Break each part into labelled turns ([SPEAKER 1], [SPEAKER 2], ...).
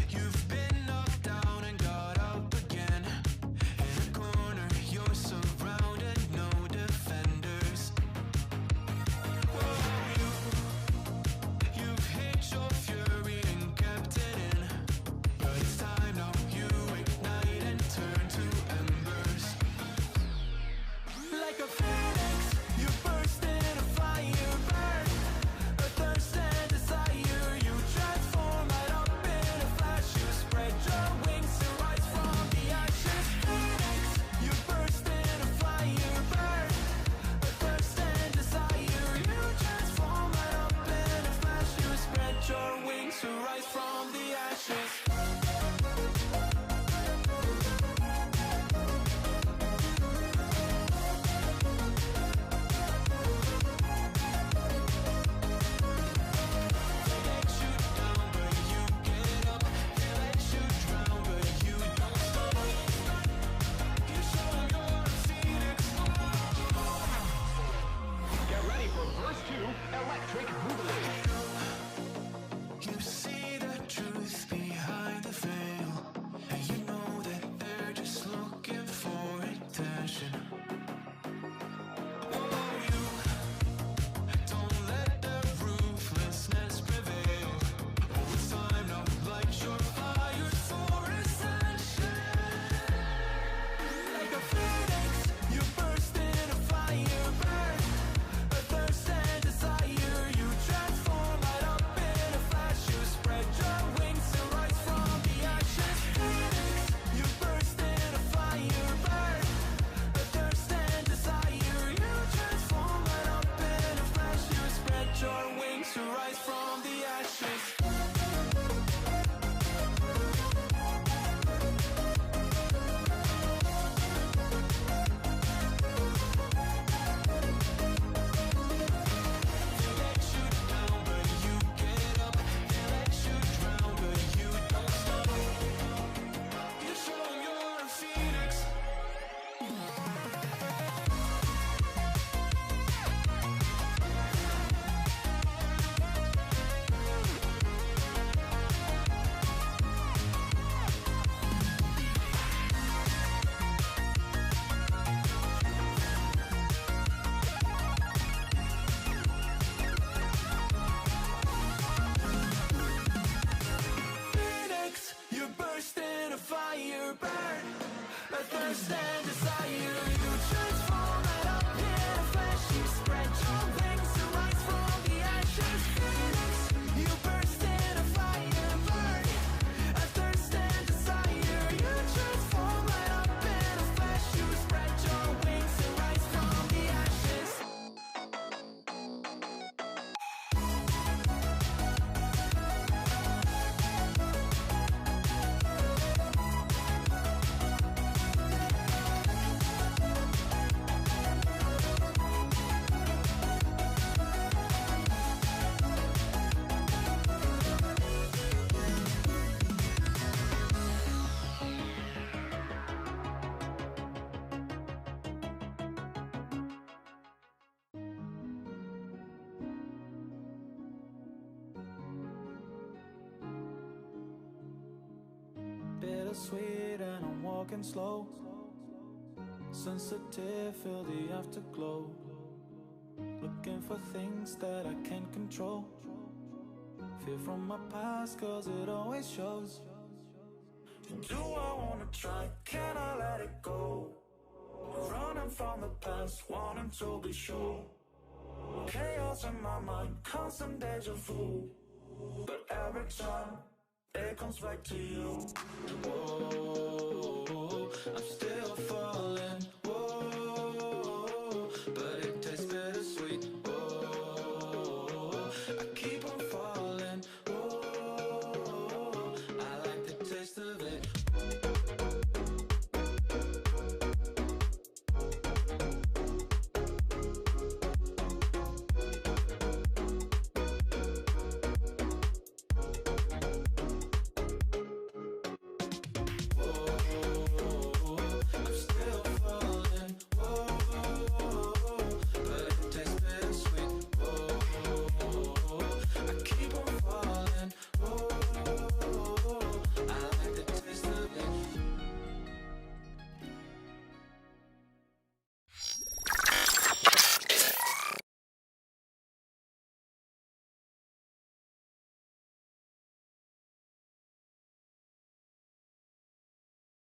[SPEAKER 1] You've been knocked down and got up again. In a corner, you're surrounded, no defenders. You've hit your fury and kept it in. But it's time now, you ignite and turn to embers. Like a phoenix, you burst in a fire, burn. A thirst and desire, you transform right up in a flash. You spread your wings to rise from the ashes. Phoenix, you burst in a fire, burn. A thirst and desire, you transform right up in a flash. You spread your wings to rise from the ashes.
[SPEAKER 2] Electric Boogaloo.
[SPEAKER 1] You see the truth behind the veil, and you know that they're just looking for attention. Oh, you don't let the ruthlessness prevail. Oh, it's time now, light your fires for ascension. Like a phoenix, you burst in a fire, burn. A thirst and desire, you transform right up in a flash. You spread your wings and rise from the ashes. Phoenix, you burst in a fire, burn. A thirst and desire, you transform right up in a flash. You spread your wings to rise from the ashes.
[SPEAKER 3] Bittersweet and I'm walking slow. Sensitive, feel the afterglow. Looking for things that I can't control. Fear from my past cause it always shows. Do I wanna try? Can I let it go? Running from the past, wanting to be sure. Chaos in my mind, constant deja vu. But every time it comes back to you. Whoa, I'm still falling. Whoa, but it tastes bittersweet. Whoa, I keep on falling. Whoa, I like the taste of it.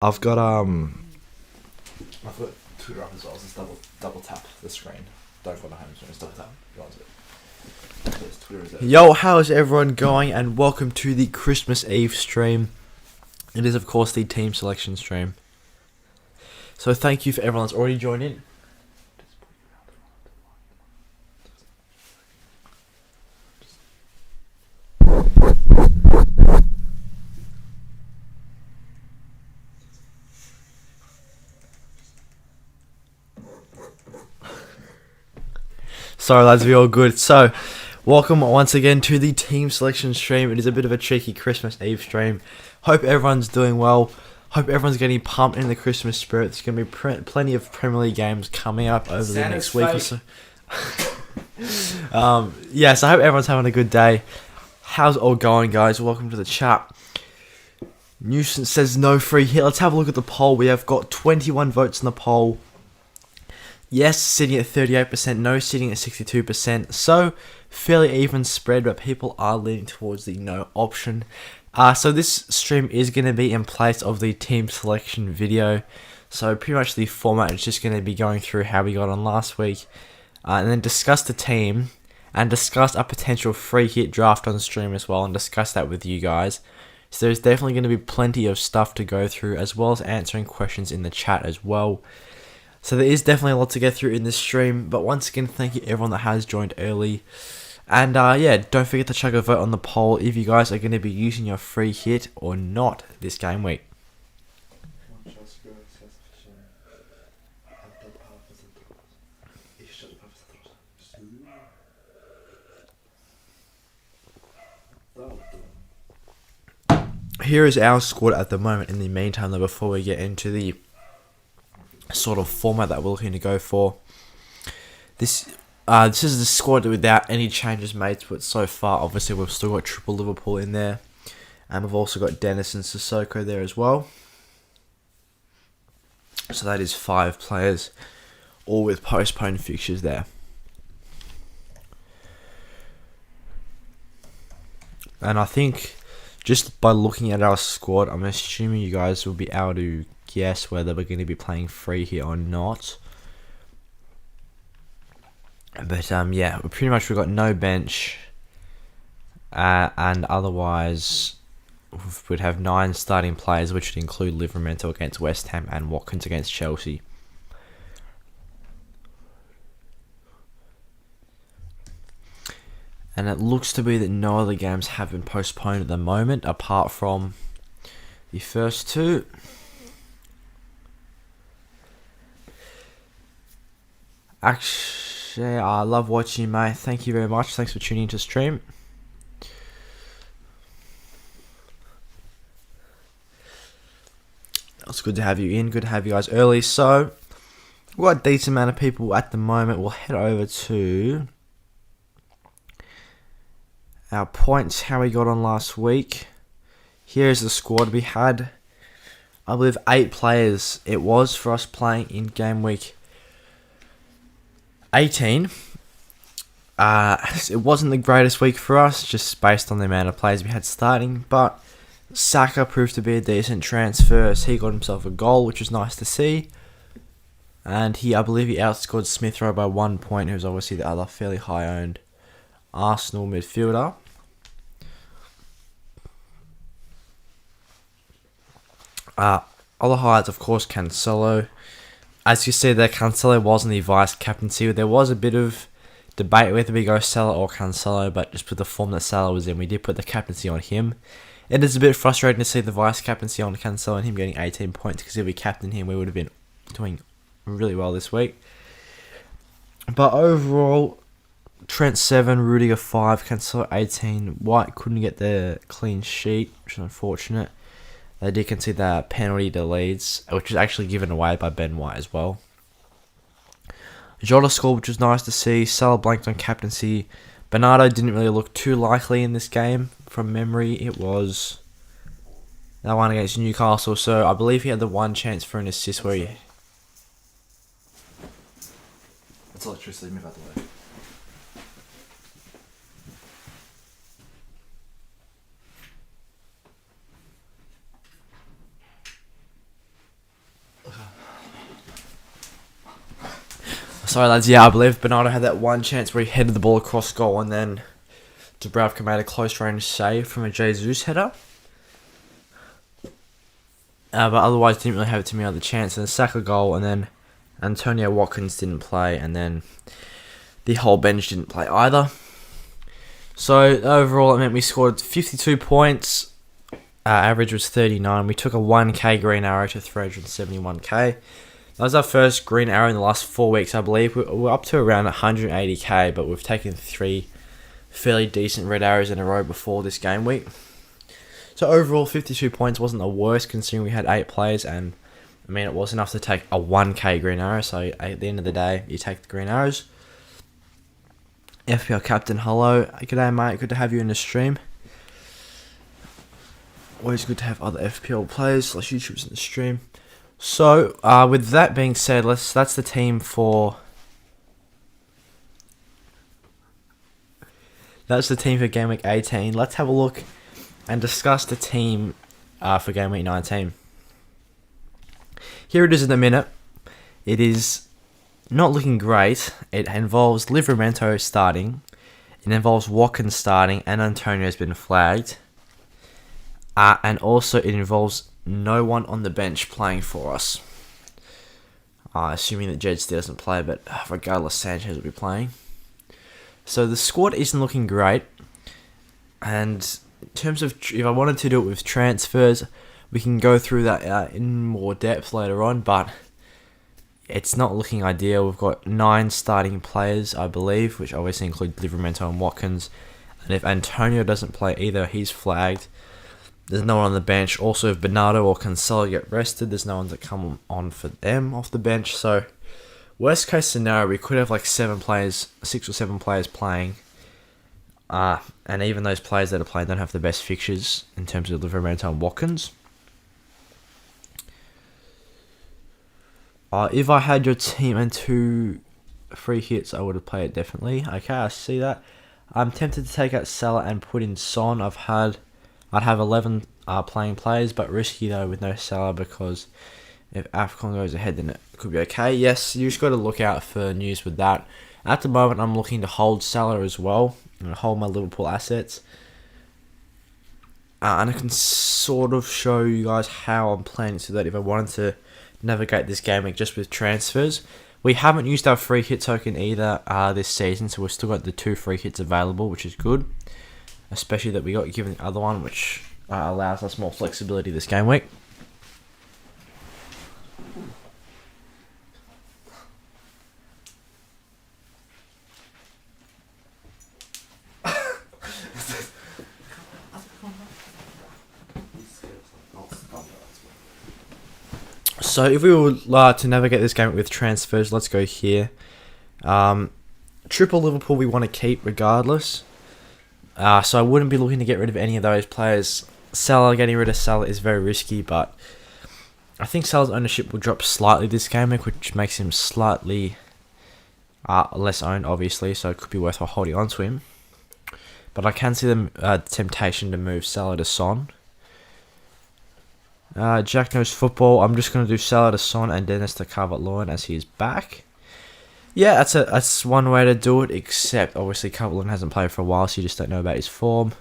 [SPEAKER 4] I've got Twitter up as well. Just double tap the screen. Don't go to home screen. Just double tap. Go onto it. Yo, how's everyone going? And welcome to the Christmas Eve stream. It is, of course, the team selection stream. So thank you for everyone that's already joined in. Sorry lads, we all good. So, welcome once again to the team selection stream. It is a bit of a cheeky Christmas Eve stream. Hope everyone's doing well. Hope everyone's getting pumped in the Christmas spirit. There's going to be plenty of Premier League games coming up over the next week or so. So I hope everyone's having a good day. How's it all going, guys? Welcome to the chat. Nuisance says no free hit. Let's have a look at the poll. We have got 21 votes in the poll. Yes, sitting at 38%, no sitting at 62%. So, fairly even spread, but people are leaning towards the no option. So this stream is going to be in place of the team selection video. So pretty much the format is just going to be going through how we got on last week. And then discuss the team. And discuss a potential free hit draft on stream as well. And discuss that with you guys. So there's definitely going to be plenty of stuff to go through, as well as answering questions in the chat as well. So there is definitely a lot to get through in this stream, but once again, thank you everyone that has joined early. And don't forget to chuck a vote on the poll if you guys are going to be using your free hit or not this game week. Here is our squad at the moment in the meantime, though, before we get into the sort of format that we're looking to go for. This is the squad without any changes made to it so far. Obviously, we've still got triple Liverpool in there, and we've also got Dennis and Sissoko there as well. So that is 5 players, all with postponed fixtures there. And I think just by looking at our squad, I'm assuming you guys will be able to guess whether we're going to be playing free here or not. But pretty much we've got no bench, and otherwise we'd have 9 starting players, which would include Livramento against West Ham and Watkins against Chelsea. And it looks to be that no other games have been postponed at the moment, apart from the first 2. Actually, I love watching you, mate. Thank you very much. Thanks for tuning into stream. It's good to have you in. Good to have you guys early. So, we've got a decent amount of people at the moment. We'll head over to our points, how we got on last week. Here's the squad we had. I believe 8 players it was for us playing in game week 18. It wasn't the greatest week for us, just based on the amount of players we had starting, but Saka proved to be a decent transfer, so he got himself a goal, which was nice to see. And I believe he outscored Smith Rowe by 1 point, who's obviously the other fairly high-owned Arsenal midfielder. Other highlights, of course, Cancelo. As you see there, Cancelo wasn't the vice captaincy. There was a bit of debate whether we go Salah or Cancelo, but just with the form that Salah was in, we did put the captaincy on him. It is a bit frustrating to see the vice captaincy on Cancelo and him getting 18 points, because if we captained him, we would have been doing really well this week. But overall, Trent 7, Rudiger 5, Cancelo 18. White couldn't get the clean sheet, which is unfortunate. They did concede that penalty to Leeds, which was actually given away by Ben White as well. Jota scored, which was nice to see. Salah blanked on captaincy. Bernardo didn't really look too likely in this game. From memory, it was that one against Newcastle. So I believe he had the one chance for an assist where he... It's electricity, move out the way. Sorry, lads. Yeah, I believe Bernardo had that one chance where he headed the ball across goal, and then Dubravka made a close range save from a Jesus header. But otherwise, didn't really have too many other chances. And Saka goal, and then Antonio Watkins didn't play, and then the whole bench didn't play either. So overall, it meant we scored 52 points. Average was 39. We took a 1k green arrow to 371k. That was our first green arrow in the last 4 weeks, I believe. We're up to around 180k, but we've taken 3 fairly decent red arrows in a row before this game week. So overall, 52 points wasn't the worst considering we had 8 players, and I mean, it was enough to take a 1k green arrow, so at the end of the day, you take the green arrows. FPL Captain, hello. G'day, mate. Good to have you in the stream. Always good to have other FPL players, like YouTubers in the stream. So, with that being said, that's the team for... That's the team for Game Week 18. Let's have a look and discuss the team for Game Week 19. Here it is in a minute. It is not looking great. It involves Livramento starting. It involves Watkins starting, and Antonio's been flagged. And also it involves no one on the bench playing for us. Assuming that Jed still doesn't play, but regardless, Sanchez will be playing. So the squad isn't looking great. And in terms of, if I wanted to do it with transfers, we can go through that in more depth later on, but it's not looking ideal. We've got 9 starting players, I believe, which obviously include Livramento and Watkins. And if Antonio doesn't play either, he's flagged. There's no one on the bench. Also, if Bernardo or Cancelo get rested, there's no one to come on for them off the bench. So, worst case scenario, we could have like 6 or 7 players playing. And even those players that are playing don't have the best fixtures in terms of Livramento and Watkins. If I had your team and 2 free hits, I would have played it definitely. Okay, I see that. I'm tempted to take out Salah and put in Son. I'd have 11 playing players, but risky though with no Salah, because if AFCON goes ahead, then it could be okay. Yes, you just got to look out for news with that. At the moment, I'm looking to hold Salah as well, and hold my Liverpool assets. And I can sort of show you guys how I'm planning, so that if I wanted to navigate this game week just with transfers, we haven't used our free hit token either this season, so we've still got the 2 free hits available, which is good. Especially that we got given the other one, which allows us more flexibility this game week. So if we were to navigate this game with transfers, let's go here. Triple Liverpool we want to keep regardless. So I wouldn't be looking to get rid of any of those players. Getting rid of Salah is very risky, but I think Salah's ownership will drop slightly this game week, which makes him slightly less owned, obviously, so it could be worthwhile holding on to him. But I can see the temptation to move Salah to Son. Jack knows football. I'm just going to do Salah to Son and Dennis to Calvert-Lewin as he is back. Yeah, that's one way to do it, except obviously Calvert-Lewin hasn't played for a while, so you just don't know about his form.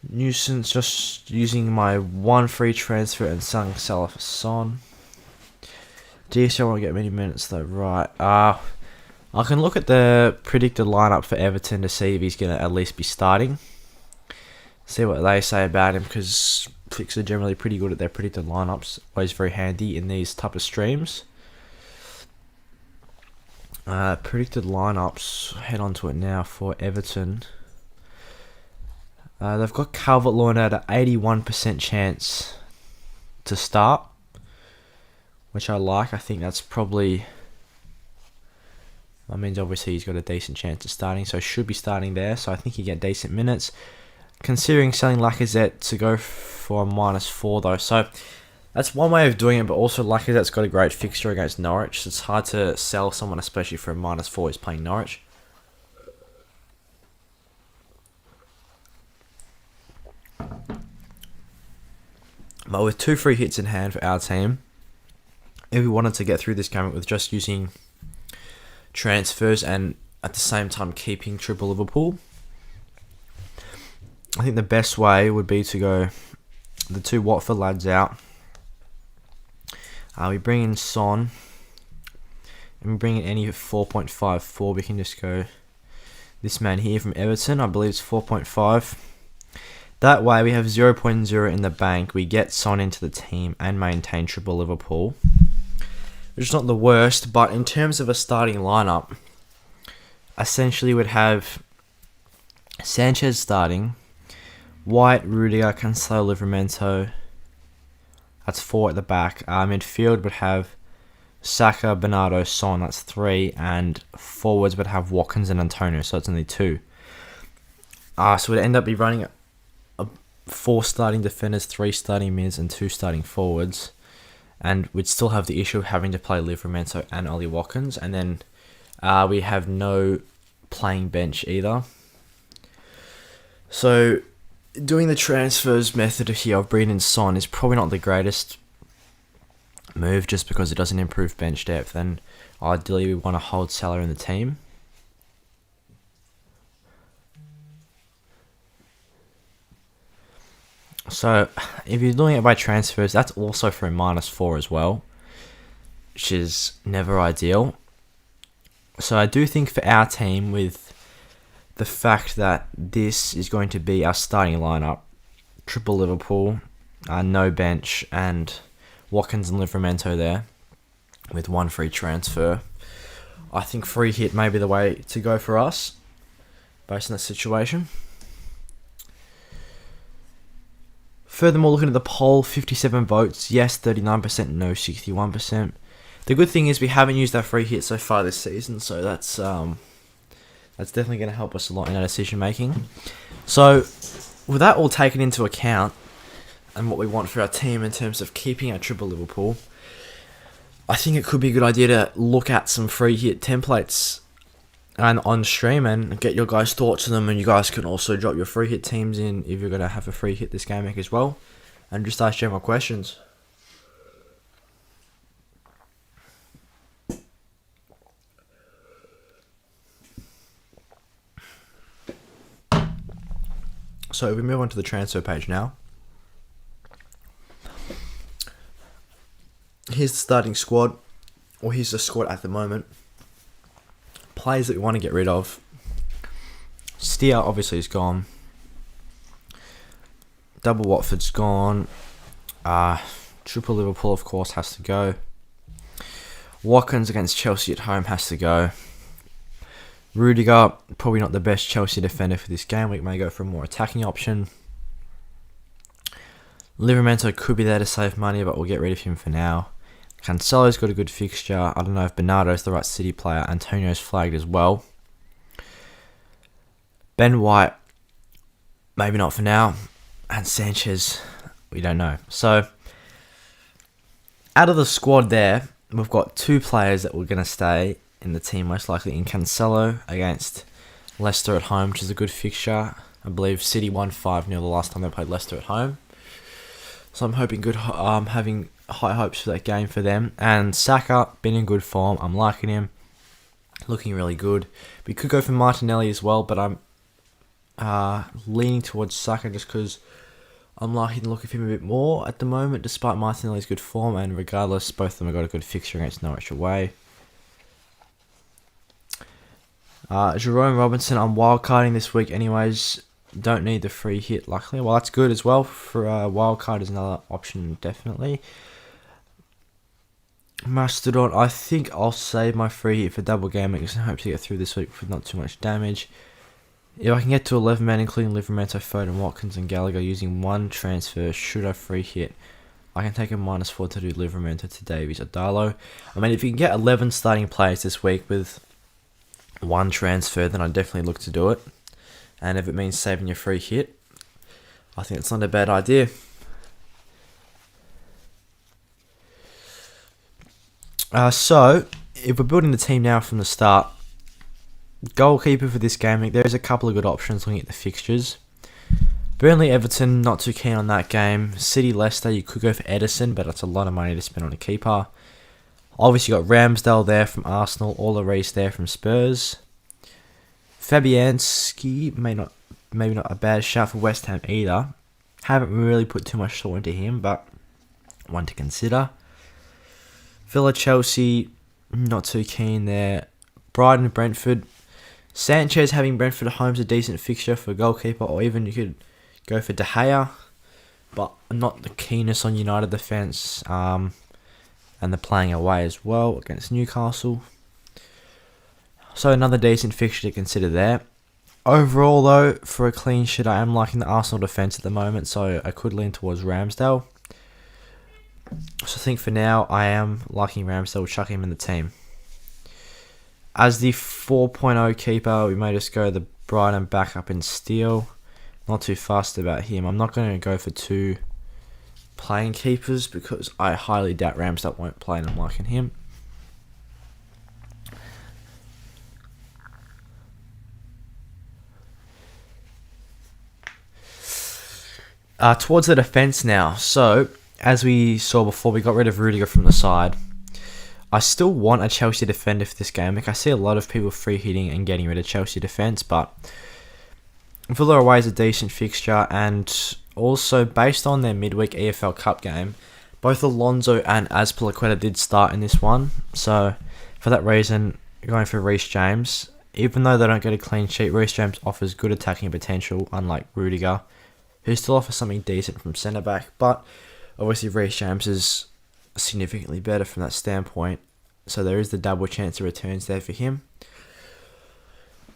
[SPEAKER 4] Nuisance, just using my 1 free transfer and selling Salah for Son. DSL won't get many minutes though, right. I can look at the predicted lineup for Everton to see if he's going to at least be starting. See what they say about him, because Flicks are generally pretty good at their predicted lineups. Always very handy in these type of streams. Predicted lineups, head on to it now for Everton. They've got Calvert-Lewin at an 81% chance to start, which I like. I think that's probably... That means obviously he's got a decent chance of starting, so should be starting there. So I think he get decent minutes. Considering selling Lacazette to go for a -4 though, so that's one way of doing it. But also Lacazette's got a great fixture against Norwich, so it's hard to sell someone, especially for a -4 who's playing Norwich. But with 2 free hits in hand for our team, if we wanted to get through this game with just using transfers and at the same time keeping triple Liverpool. I think the best way would be to go the 2 Watford lads out. We bring in Son, and we bring in any 4.54. We can just go this man here from Everton. I believe it's 4.5. That way we have 0.0 in the bank. We get Son into the team and maintain triple Liverpool, which is not the worst. But in terms of a starting lineup, essentially would have Sanchez starting, White, Rudiger, Cancelo, Livramento. That's 4 at the back. Midfield would have Saka, Bernardo, Son. That's 3. And forwards would have Watkins and Antonio. So it's only 2. So we'd end up be running 4 starting defenders, 3 starting mids, and 2 starting forwards. And we'd still have the issue of having to play Livramento and Ollie Watkins. And then we have no playing bench either. So doing the transfers method here of bringing in Son is probably not the greatest move, just because it doesn't improve bench depth, and ideally we want to hold Salah in the team. So if you're doing it by transfers, that's also for a -4 as well, which is never ideal. So I do think for our team, with the fact that this is going to be our starting lineup, triple Liverpool, no bench, and Watkins and Livramento there, with 1 free transfer, I think free hit may be the way to go for us, based on the situation. Furthermore, looking at the poll, 57 votes, yes, 39%, no, 61%. The good thing is we haven't used our free hit so far this season, so that's definitely going to help us a lot in our decision making. So, with that all taken into account, and what we want for our team in terms of keeping our triple Liverpool, I think it could be a good idea to look at some free hit templates and on stream and get your guys' thoughts on them. And you guys can also drop your free hit teams in if you're going to have a free hit this game week as well, and just ask general questions. So we move on to the transfer page now. Here's the starting squad, or here's the squad at the moment. Players that we want to get rid of. Steer obviously is gone. Double Watford's gone. Triple Liverpool of course has to go. Watkins against Chelsea at home has to go. Rudiger, probably not the best Chelsea defender for this game. We may go for a more attacking option. Livramento could be there to save money, but we'll get rid of him for now. Cancelo's got a good fixture. I don't know if Bernardo's the right City player. Antonio's flagged as well. Ben White, maybe not for now. And Sanchez, we don't know. So, out of the squad there, we've got 2 players that were going to stay in the team, most likely in Cancelo against Leicester at home, which is a good fixture. I believe City won 5-0 the last time they played Leicester at home. So I'm hoping having high hopes for that game for them. And Saka, been in good form. I'm liking him. Looking really good. We could go for Martinelli as well, but I'm leaning towards Saka just because I'm liking the look of him a bit more at the moment, despite Martinelli's good form. And regardless, both of them have got a good fixture against Norwich away. Jerome Robinson, I'm wildcarding this week anyways. Don't need the free hit, luckily. Well, that's good as well. For wildcard is another option, definitely. Mastodon, I think I'll save my free hit for double game because I hope to get through this week with not too much damage. If I can get to 11 men, including Livramento, Foden, Watkins and Gallagher, using 1 transfer, should I free hit, I can take a -4 to do Livramento to Davies or Darlow. I mean, if you can get 11 starting players this week with 1 transfer, then I'd definitely look to do it. And if it means saving your free hit, I think it's not a bad idea. So, if we're building the team now from the start, goalkeeper for this game, there's a couple of good options looking at the fixtures. Burnley, Everton, not too keen on that game. City, Leicester, you could go for Edison, but that's a lot of money to spend on a keeper. Obviously, you got Ramsdale there from Arsenal, Lloris there from Spurs. Fabianski, maybe not a bad shout for West Ham either. Haven't really put too much thought into him, but one to consider. Villa, Chelsea, not too keen there. Brighton, Brentford. Sanchez having Brentford at home is a decent fixture for goalkeeper, or even you could go for De Gea, but not the keenest on United defence. And they're playing away as well against Newcastle. So another decent fixture to consider there. Overall, though, for a clean sheet, I am liking the Arsenal defence at the moment, so I could lean towards Ramsdale. So I think for now, I am liking Ramsdale, chucking him in the team. As the 4.0 keeper, we may just go the Brighton backup in Steele. Not too fussed about him. I'm not going to go for two playing keepers because I highly doubt Ramsdale won't play and I'm liking him. Towards the defence now. So, as we saw before, we got rid of Rudiger from the side. I still want a Chelsea defender for this game. Like, I see a lot of people free hitting and getting rid of Chelsea defence, but Villa away is a decent fixture, and also based on their midweek EFL Cup game, both Alonso and Azpilicueta did start in this one. So, for that reason, going for Reece James. Even though they don't get a clean sheet, Reece James offers good attacking potential, unlike Rudiger, who still offers something decent from centre back. But obviously, Reece James is significantly better from that standpoint, so there is the double chance of returns there for him.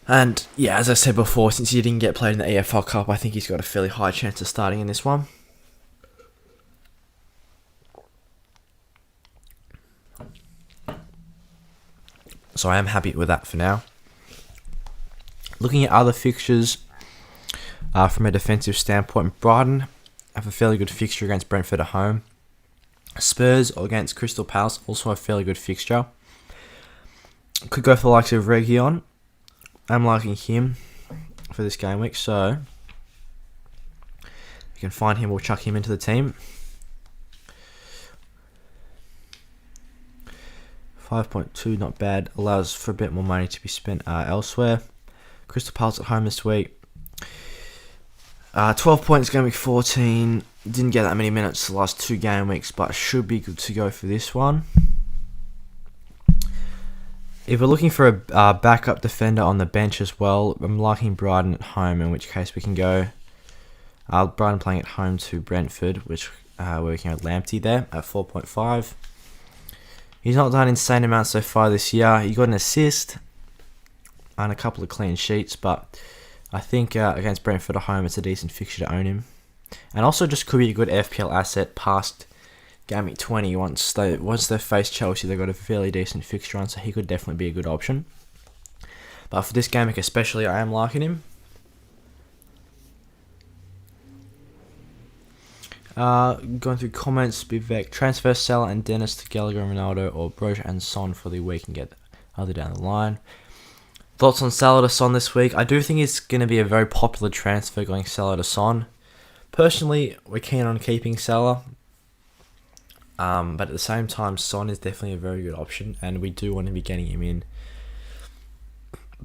[SPEAKER 4] And yeah, as I said before, since he didn't get played in the EFL Cup, I think he's got a fairly high chance of starting in this one. So I am happy with that for now. Looking at other fixtures from a defensive standpoint, Brighton have a fairly good fixture against Brentford at home. Spurs against Crystal Palace, also a fairly good fixture. Could go for the likes of Reguilon. I'm liking him for this game week, so you can find him, we'll chuck him into the team. 5.2, not bad. Allows for a bit more money to be spent elsewhere. Crystal Palace at home this week. 12 points, game week 14. Didn't get that many minutes the last two game weeks, but should be good to go for this one. If we're looking for a backup defender on the bench as well, I'm liking Brighton at home, in which case we can go Brighton playing at home to Brentford, which we're working at Lamptey there at 4.5. He's not done insane amounts so far this year. He got an assist and a couple of clean sheets, but I think against Brentford at home, it's a decent fixture to own him. And also just could be a good FPL asset past game week 20. Once they face Chelsea, they've got a fairly decent fixture on, so he could definitely be a good option. But for this game week especially, I am liking him. Going through comments, Vivek, transfer Salah and Dennis to Gallagher and Ronaldo, or Broja and Son for the week and get the other down the line. Thoughts on Salah to Son this week? I do think it's going to be a very popular transfer going Salah to Son. Personally, we're keen on keeping Salah. But at the same time, Son is definitely a very good option, and we do want to be getting him in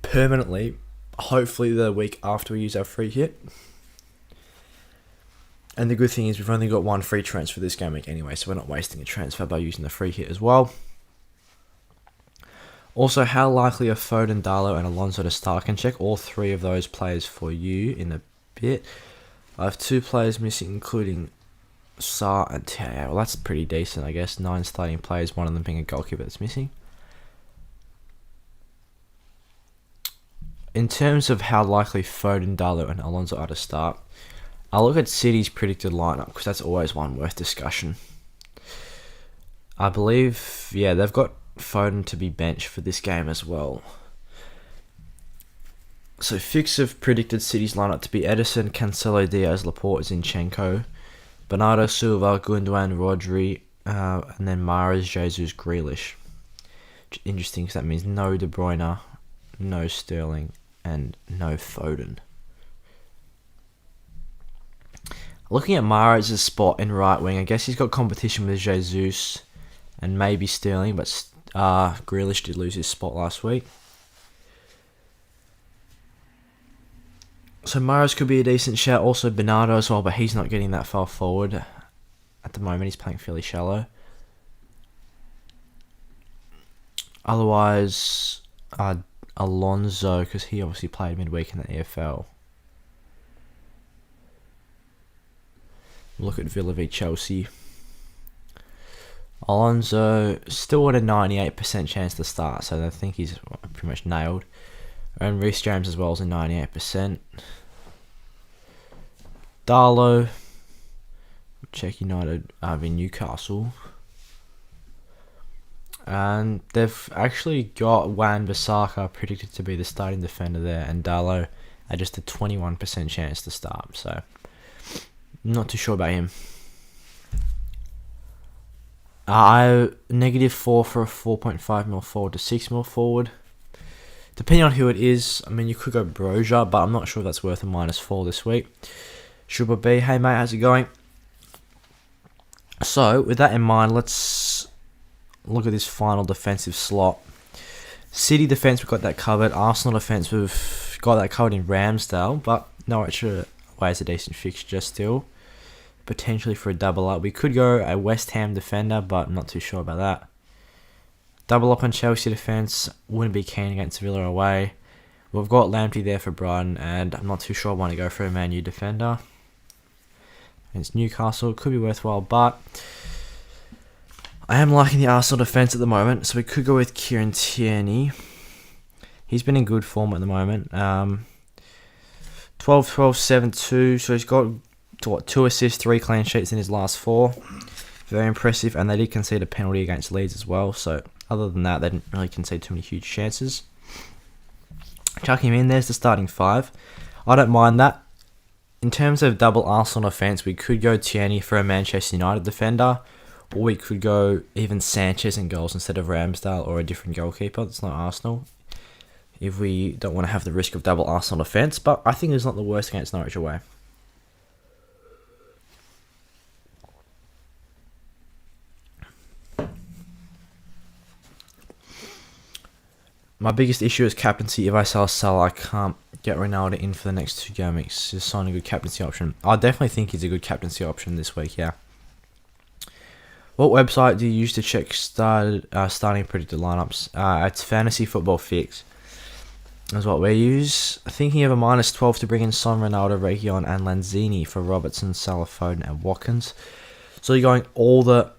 [SPEAKER 4] permanently, hopefully the week after we use our free hit. And the good thing is we've only got one free transfer this game week anyway, so we're not wasting a transfer by using the free hit as well. Also, how likely are Foden, Darlow and Alonso to start? I can check all three of those players for you in a bit. I have two players missing, including Sarr and Thiago. Well, that's pretty decent, I guess. 9 starting players, one of them being a goalkeeper that's missing. In terms of how likely Foden, Darlow and Alonso are to start, I'll look at City's predicted lineup, because that's always one worth discussion. I believe, they've got Foden to be benched for this game as well. So Fix have predicted City's lineup to be Ederson, Cancelo, Diaz, Laporte, Zinchenko, Bernardo Silva, Gundogan, Rodri, and then Mahrez, Jesus, Grealish. Interesting, because that means no De Bruyne, no Sterling, and no Foden. Looking at Mahrez's spot in right wing, I guess he's got competition with Jesus and maybe Sterling, but Grealish did lose his spot last week. So Mahrez could be a decent shout. Also Bernardo as well, but he's not getting that far forward at the moment. He's playing fairly shallow. Otherwise, Alonso, because he obviously played midweek in the EFL. Look at Villa v Chelsea. Alonso still at a 98% chance to start, so I think he's pretty much nailed. And Reece James as well is a 98%. Darlow, check United v Newcastle. And they've actually got Wan-Bissaka predicted to be the starting defender there, and Darlow at just a 21% chance to start. So, not too sure about him. -4 for a 4.5 mil forward to 6 mil forward. Depending on who it is, I mean, you could go Broja, but I'm not sure if that's worth a -4 this week. Shuba B, hey mate, how's it going? So, with that in mind, let's look at this final defensive slot. City defence, we've got that covered. Arsenal defence, we've got that covered in Ramsdale, but Norwich away is a decent fixture still. Potentially for a double up. We could go a West Ham defender, but I'm not too sure about that. Double up on Chelsea defence, wouldn't be keen against Villa away. We've got Lamptey there for Brighton, and I'm not too sure I want to go for a Man U defender. Against Newcastle, it could be worthwhile, but I am liking the Arsenal defence at the moment, so we could go with Kieran Tierney. He's been in good form at the moment. 12-12, 7-2, so he's got 2 assists, 3 clean sheets in his last 4. Very impressive, and they did concede a penalty against Leeds as well, so other than that, they didn't really concede too many huge chances. Chuck him in, there's the starting 5. I don't mind that. In terms of double Arsenal offence, we could go Tierney for a Manchester United defender, or we could go even Sanchez in goals instead of Ramsdale or a different goalkeeper that's not Arsenal, if we don't want to have the risk of double Arsenal offence, but I think it's not the worst against Norwich away. My biggest issue is captaincy. If I sell Salah, I can't get Ronaldo in for the next 2 game weeks. Just sign a good captaincy option. I definitely think he's a good captaincy option this week, yeah. What website do you use to check starting predicted lineups? It's Fantasy Football Fix. That's what we use. Thinking of a -12 to bring in Son, Ronaldo, Reguilon, and Lanzini for Robertson, Salah, Foden, and Watkins. So you're going all the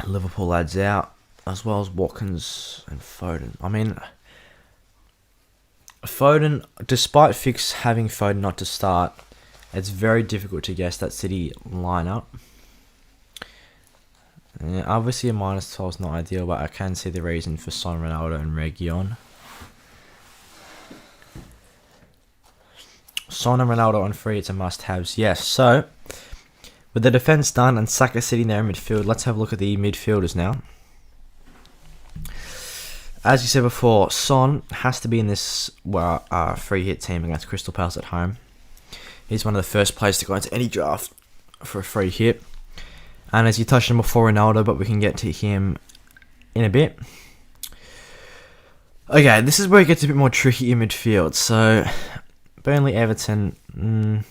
[SPEAKER 4] Liverpool lads out, as well as Watkins and Foden. I mean, Foden, despite Fix having Foden not to start, it's very difficult to guess that City lineup. Yeah, obviously a -12 is not ideal, but I can see the reason for Son, Ronaldo, and Reguilon. Son and Ronaldo on free, it's a must-haves. Yes, so with the defence done and Saka sitting there in midfield, let's have a look at the midfielders now. As you said before, Son has to be in this free hit team against Crystal Palace at home. He's one of the first players to go into any draft for a free hit. And as you touched on before, Ronaldo, but we can get to him in a bit. Okay, this is where it gets a bit more tricky in midfield. So, Burnley, Everton,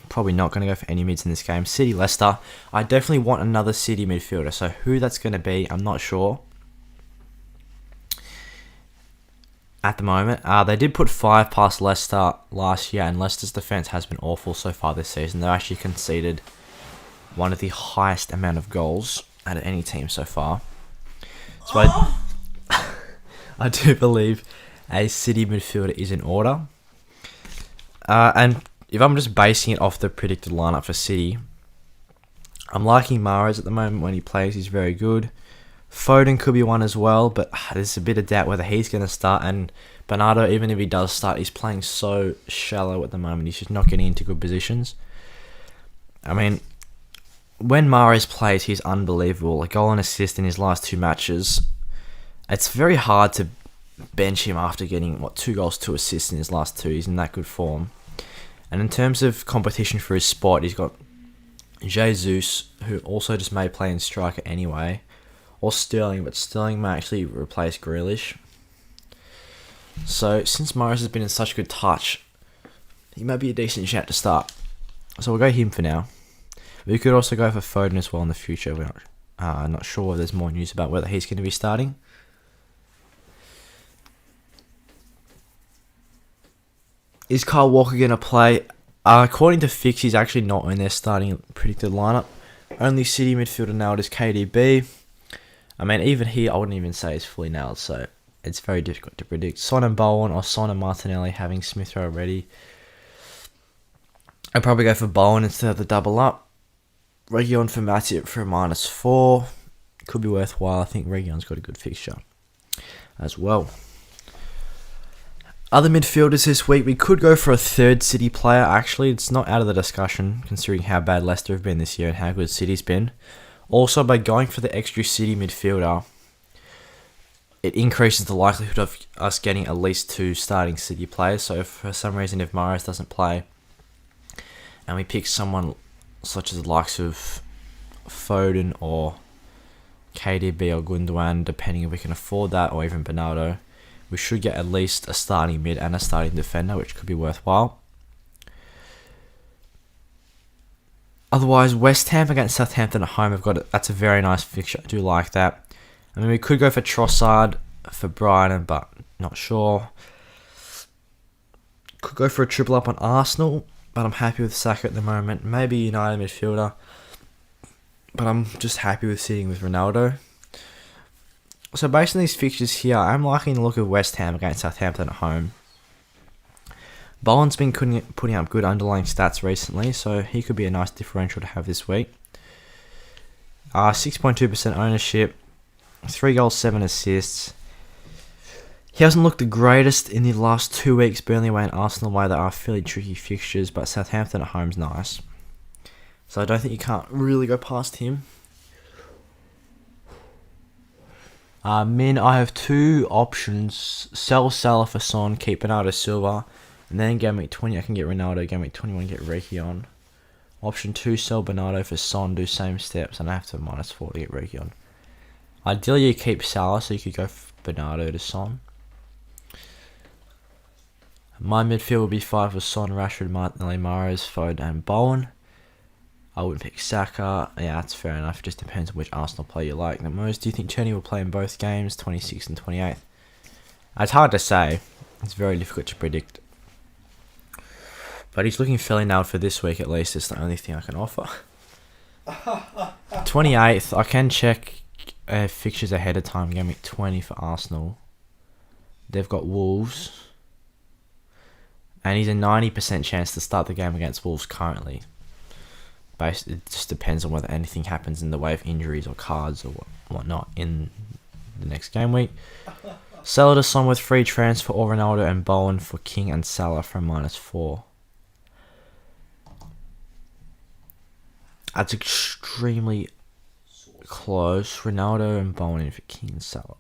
[SPEAKER 4] probably not going to go for any mids in this game. City, Leicester, I definitely want another City midfielder. So who that's going to be, I'm not sure at the moment. They did put 5 past Leicester last year, and Leicester's defence has been awful so far this season. They've actually conceded one of the highest amount of goals out of any team so far. So I do believe a City midfielder is in order. And if I'm just basing it off the predicted lineup for City, I'm liking Mahrez at the moment. When he plays, he's very good. Foden could be one as well, but there's a bit of doubt whether he's going to start. And Bernardo, even if he does start, he's playing so shallow at the moment. He's just not getting into good positions. I mean, when Mahrez plays, he's unbelievable. A goal and assist in his last 2 matches. It's very hard to bench him after getting, 2 goals, 2 assists in his last 2. He's in that good form. And in terms of competition for his spot, he's got Jesus, who also just may play in striker anyway, or Sterling, but Sterling may actually replace Grealish. So since Morris has been in such good touch, he might be a decent shout to start. So we'll go him for now. We could also go for Foden as well in the future. We're not sure if there's more news about whether he's going to be starting. Is Kyle Walker going to play? According to Fix, he's actually not in their starting predicted lineup. Only City midfielder nailed is KDB. I mean, even he, I wouldn't even say is fully nailed, so it's very difficult to predict. Son and Bowen or Son and Martinelli having Smith Rowe ready. I'd probably go for Bowen instead of the double up. Region for Matip for a -4. Could be worthwhile. I think Region's got a good fixture as well. Other midfielders this week, we could go for a third City player. Actually, it's not out of the discussion considering how bad Leicester have been this year and how good City's been. Also, by going for the extra City midfielder, it increases the likelihood of us getting at least 2 starting City players. So if for some reason if Mahrez doesn't play and we pick someone such as the likes of Foden or KDB or Gundogan, depending if we can afford that, or even Bernardo, we should get at least a starting mid and a starting defender, which could be worthwhile. Otherwise, West Ham against Southampton at home, that's a very nice fixture. I do like that. I mean, we could go for Trossard for Brighton, but not sure. Could go for a triple up on Arsenal, but I'm happy with Saka at the moment. Maybe United midfielder, but I'm just happy with sitting with Ronaldo. So based on these fixtures here, I'm liking the look of West Ham against Southampton at home. Bowen's been putting up good underlying stats recently, so he could be a nice differential to have this week. 6.2% ownership, 3 goals, 7 assists. He hasn't looked the greatest in the last 2 weeks. Burnley away and Arsenal away, they are fairly tricky fixtures, but Southampton at home's nice. So I don't think you can't really go past him. Min, I have 2 options. Sell Salah for Son, keep Bernardo Silva, and then game week 20 I can get Ronaldo, game week 21 get Reiki on. Option 2, sell Bernardo for Son, do same steps, and I have to -4 to get Reiki on. Ideally you keep Salah, so you could go Bernardo to Son. My midfield would be 5 with Son, Rashford, Martinelli, Mahrez, Foden, and Bowen. I wouldn't pick Saka. Yeah, that's fair enough. It just depends on which Arsenal player you like the most. Do you think Tony will play in both games, 26th and 28th? It's hard to say. It's very difficult to predict. But he's looking fairly nailed for this week at least. It's the only thing I can offer. 28th, I can check fixtures ahead of time. Game week 20 for Arsenal. They've got Wolves. And he's a 90% chance to start the game against Wolves currently. It just depends on whether anything happens in the way of injuries or cards or whatnot in the next game week. Sell to Son with free transfer or Ronaldo and Bowen for King and Salah from -4. That's extremely close. Ronaldo and Bowen in for King and Salah.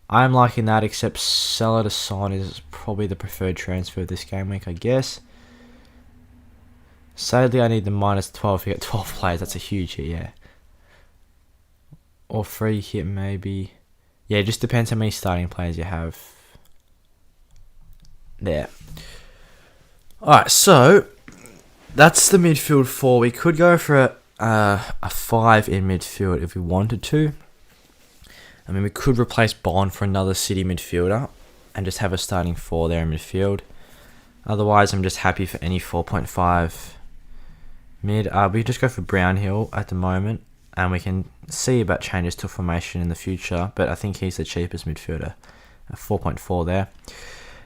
[SPEAKER 4] I'm liking that, except Salah to Son is probably the preferred transfer this game week, I guess. Sadly, I need the -12 to get 12 players. That's a huge hit, yeah. Or free hit, maybe. Yeah, it just depends how many starting players you have. There. Alright, so that's the midfield 4. We could go for a 5 in midfield if we wanted to. I mean, we could replace Bond for another City midfielder and just have a starting 4 there in midfield. Otherwise, I'm just happy for any 4.5 mid. We just go for Brownhill at the moment, and we can see about changes to formation in the future, but I think he's the cheapest midfielder, 4.4 there.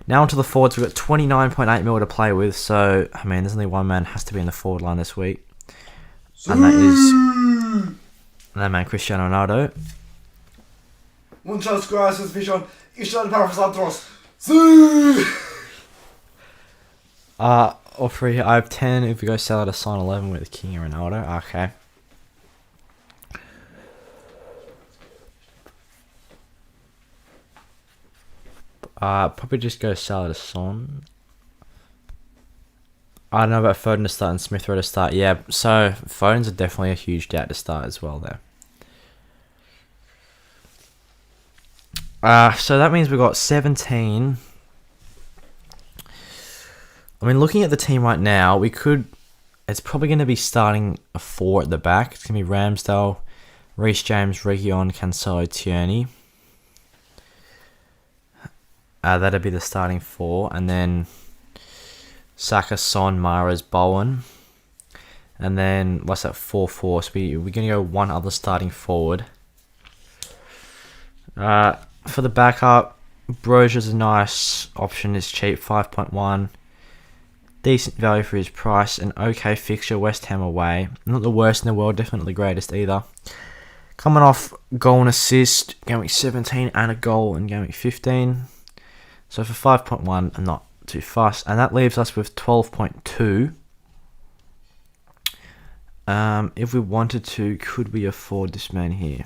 [SPEAKER 4] Now onto the forwards. We've got 29.8 mil to play with, so I mean, there's only one man has to be in the forward line this week, and that is that man Cristiano Ronaldo.
[SPEAKER 5] Muchas gracias, Vision. Santos.
[SPEAKER 4] Or free, I have 10 if we go sell at a sign 11 with King and Ronaldo. Okay. Probably just go sell at a Son. I don't know about Foden to start and Smith Rowe to start. Yeah, so Foden's definitely a huge doubt to start as well there. So that means we've got 17. I mean, looking at the team right now, it's probably going to be starting a 4 at the back. It's going to be Ramsdale, Reece James, Reguilon, Cancelo, Tierney. That'd be the starting 4. And then Saka, Son, Mahrez, Bowen. And then, what's that, 4-4? So we're going to go one other starting forward. For the backup, Brogier's a nice option. It's cheap, 5.1. Decent value for his price. An okay fixture, West Ham away. Not the worst in the world, definitely the greatest either. Coming off goal and assist, game week 17, and a goal in game week 15. So for 5.1, I'm not too fussed. And that leaves us with 12.2. If we wanted to, could we afford this man here?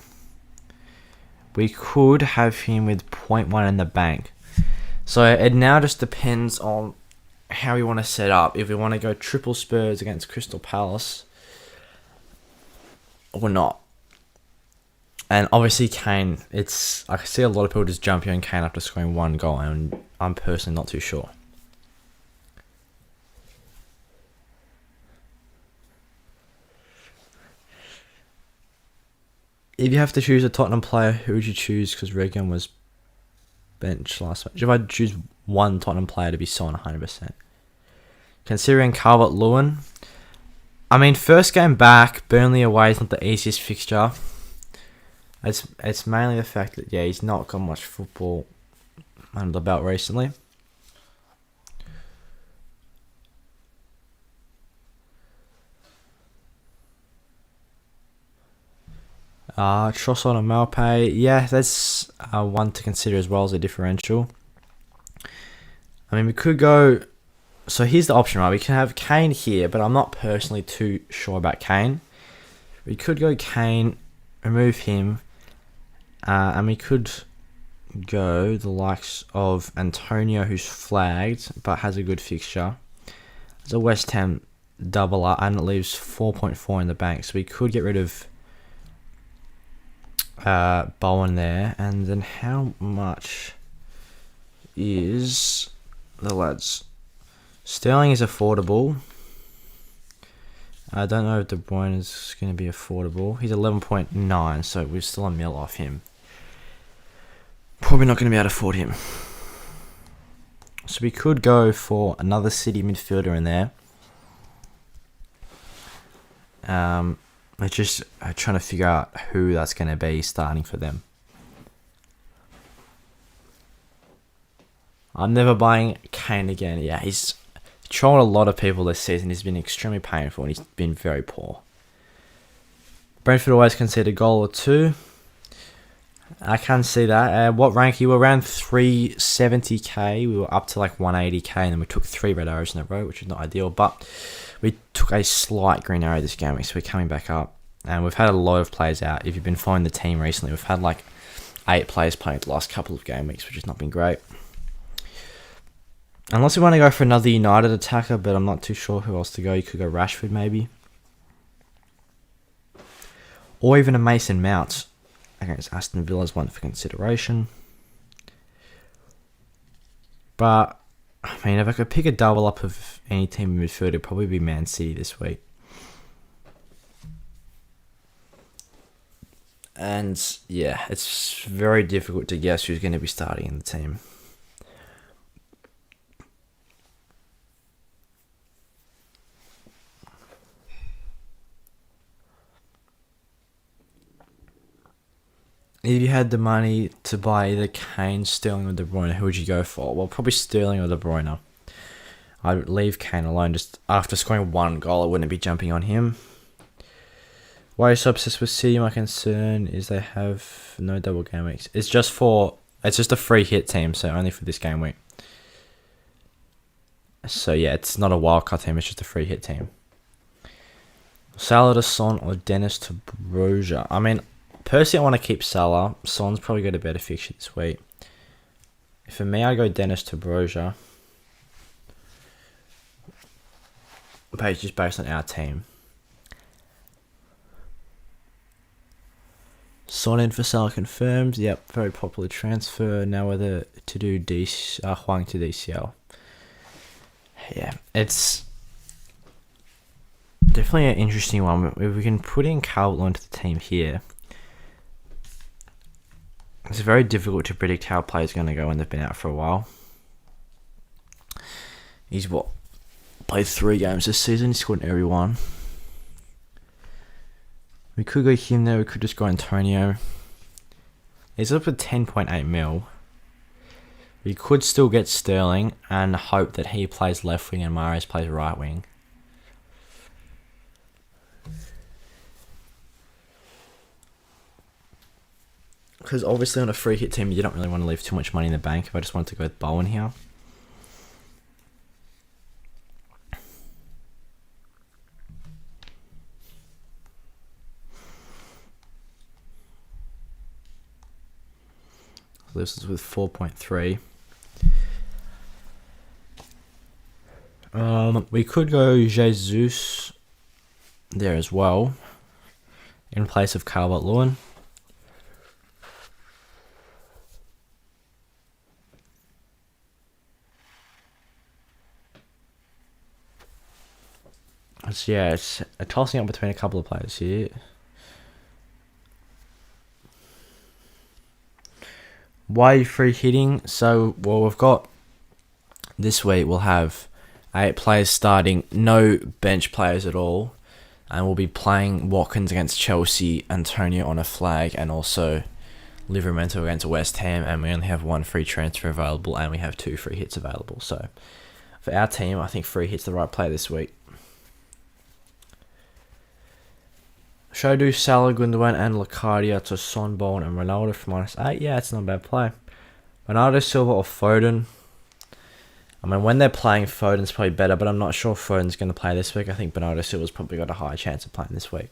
[SPEAKER 4] We could have him with 0.1 in the bank. So it now just depends on how we want to set up. If we want to go triple Spurs against Crystal Palace or not. And obviously Kane, I see a lot of people just jumping on Kane after scoring 1 goal, and I'm personally not too sure. If you have to choose a Tottenham player, who would you choose? Because Regan was benched last match. If I had to choose one Tottenham player, to be Son 100%. Considering Calvert-Lewin, I mean, first game back, Burnley away is not the easiest fixture. It's mainly the fact that, he's not got much football under the belt recently. Trossard and Malpay, that's one to consider as well as a differential. I mean, we could go. So here's the option, right? We can have Kane here, but I'm not personally too sure about Kane. We could go Kane, remove him, and we could go the likes of Antonio, who's flagged but has a good fixture. It's a West Ham double up, and it leaves 4.4 in the bank. So we could get rid of Bowen there. And then how much is the lads? Sterling is affordable. I don't know if De Bruyne is going to be affordable. He's 11.9, so we're still a mil off him. Probably not going to be able to afford him. So we could go for another City midfielder in there. We're just trying to figure out who that's going to be starting for them. I'm never buying Kane again. Yeah, he's trolled a lot of people this season. He's been extremely painful and he's been very poor. Brentford always concede a goal or 2. I can see that. What rank you were? Around 370k. We were up to like 180k, and then we took 3 red arrows in a row, which is not ideal. But we took a slight green arrow this game week, so we're coming back up. And we've had a lot of players out. If you've been following the team recently, we've had like 8 players playing the last couple of game weeks, which has not been great. Unless we want to go for another United attacker, but I'm not too sure who else to go. You could go Rashford maybe. Or even a Mason Mount against Aston Villa's one for consideration. But, I mean, if I could pick a double up of any team in midfield, it'd probably be Man City this week. And, it's very difficult to guess who's going to be starting in the team. If you had the money to buy either Kane, Sterling or De Bruyne, who would you go for? Well, probably Sterling or De Bruyne. I'd leave Kane alone. Just after scoring 1 goal, I wouldn't be jumping on him. Why are you so obsessed with City? My concern is they have no double game weeks. It's just a free hit team, so only for this game week. So it's not a wildcard team, it's just a free hit team. Salah to Son or Dennis to Broja. I mean, personally, I want to keep Salah. Son's probably got a better fixture this week. For me, I go Dennis to Broja. Just based on our team. Son in for Salah confirmed. Yep, very popular transfer. Now whether to do Huang to DCL. Yeah, it's definitely an interesting one. If we can put in Calvert-Lewin to the team here, it's very difficult to predict how players are going to go when they've been out for a while. He's played 3 games this season. He scored in every one. We could go him there. We could just go Antonio. He's up at 10.8 mil. We could still get Sterling and hope that he plays left wing and Mahrez plays right wing. Because obviously on a free hit team, you don't really want to leave too much money in the bank. If I just wanted to go with Bowen here. So this is with 4.3. We could go Jesus there as well, in place of Calvert-Lewin. It's a tossing up between a couple of players here. Why are you free hitting? So, we've got this week, we'll have 8 players starting, no bench players at all. And we'll be playing Watkins against Chelsea, Antonio on a flag, and also Livramento against West Ham. And we only have 1 free transfer available, and we have 2 free hits available. So, for our team, I think free hit's the right play this week. Should I do Salah, Gundogan, and Locadia to Son, Bowen, and Ronaldo for -8? Yeah, it's not a bad play. Bernardo Silva or Foden? I mean, when they're playing, Foden's probably better, but I'm not sure Foden's going to play this week. I think Bernardo Silva's probably got a higher chance of playing this week.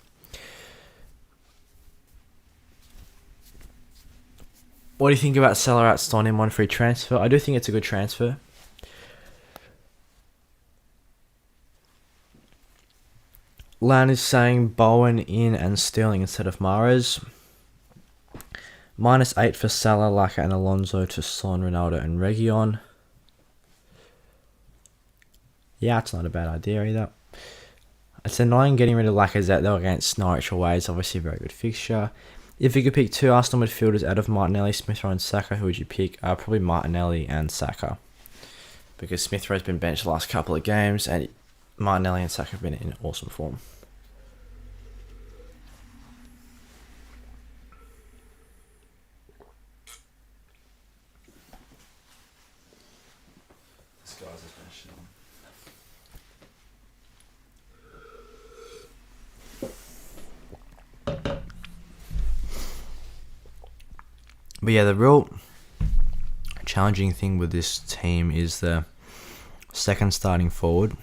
[SPEAKER 4] What do you think about Salah at Son in 1 free transfer? I do think it's a good transfer. Lan is saying Bowen in and Sterling instead of Mahrez. -8 for Salah, Laka and Alonso to Son, Ronaldo and Reguilon. Yeah, it's not a bad idea either. It's annoying getting rid of Lacazette though against Norwich away. It's obviously a very good fixture. If you could pick 2 Arsenal midfielders out of Martinelli, Smith Rowe and Saka, who would you pick? Probably Martinelli and Saka. Because Smith Rowe's been benched the last couple of games and Martinelli and Saka have been in awesome form.
[SPEAKER 5] This guy's a bench now.
[SPEAKER 4] But yeah, the real challenging thing with this team is the second starting forward.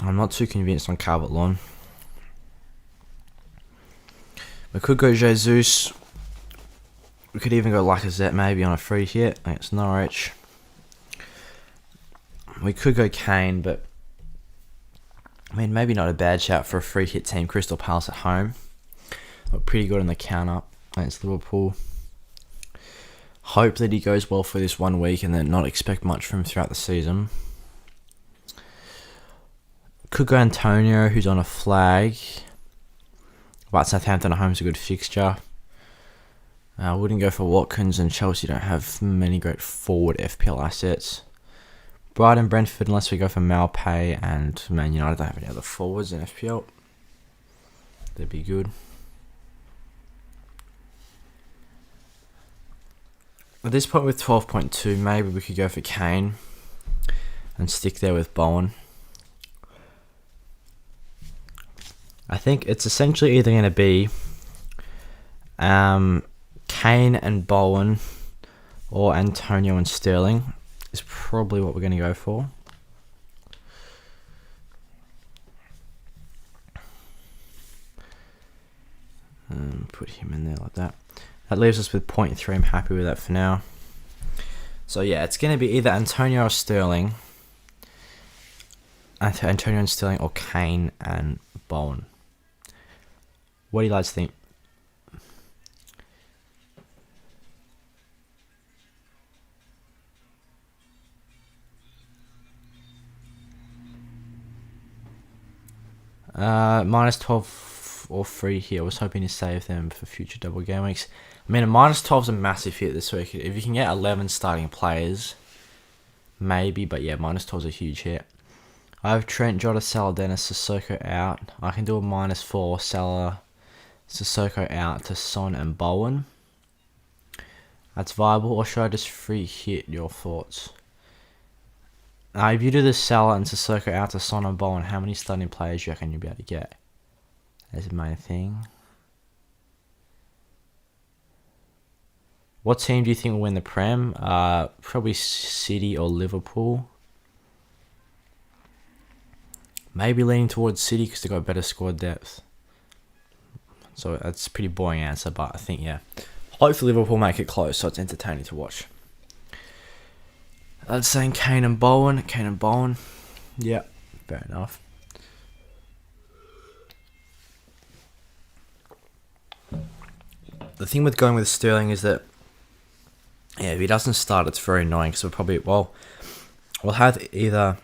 [SPEAKER 4] I'm not too convinced on Calvert-Lewin. We could go Jesus. We could even go Lacazette maybe on a free hit against Norwich. We could go Kane, but I mean, maybe not a bad shout for a free hit team. Crystal Palace at home. Look pretty good on the counter against Liverpool. Hope that he goes well for this 1 week and then not expect much from him throughout the season. Could go Antonio, who's on a flag. But Southampton at home is a good fixture. I wouldn't go for Watkins, and Chelsea don't have many great forward FPL assets. Brighton, Brentford, unless we go for Malpay, and Man United don't have any other forwards in FPL. They'd be good. At this point with 12.2, maybe we could go for Kane and stick there with Bowen. I think it's essentially either going to be Kane and Bowen or Antonio and Sterling is probably what we're going to go for. Put him in there like that. That leaves us with 0.3. I'm happy with that for now. So yeah, it's going to be either Antonio or Sterling. Antonio and Sterling or Kane and Bowen. What do you guys think? Minus 12 or free here. I was hoping to save them for future double game weeks. I mean, a minus 12 is a massive hit this week. If you can get 11 starting players, maybe, but yeah, minus 12 is a huge hit. I have Trent, Jota, Salah, Dennis, Sissoko out. I can do a minus 4, Salah, Sissoko out to Son and Bowen. That's viable, or should I just free hit? Your thoughts? If you do the Salah and Sissoko out to Son and Bowen, how many starting players do you reckon you'll be able to get? That's the main thing. What team do you think will win the Prem? Probably City or Liverpool. Maybe leaning towards City because they've got better squad depth. So that's a pretty boring answer, but I think, yeah. Hopefully Liverpool make it close so it's entertaining to watch. That's saying Kane and Bowen. Yeah, fair enough. The thing with going with Sterling is that, yeah, if he doesn't start, it's very annoying because we'll have either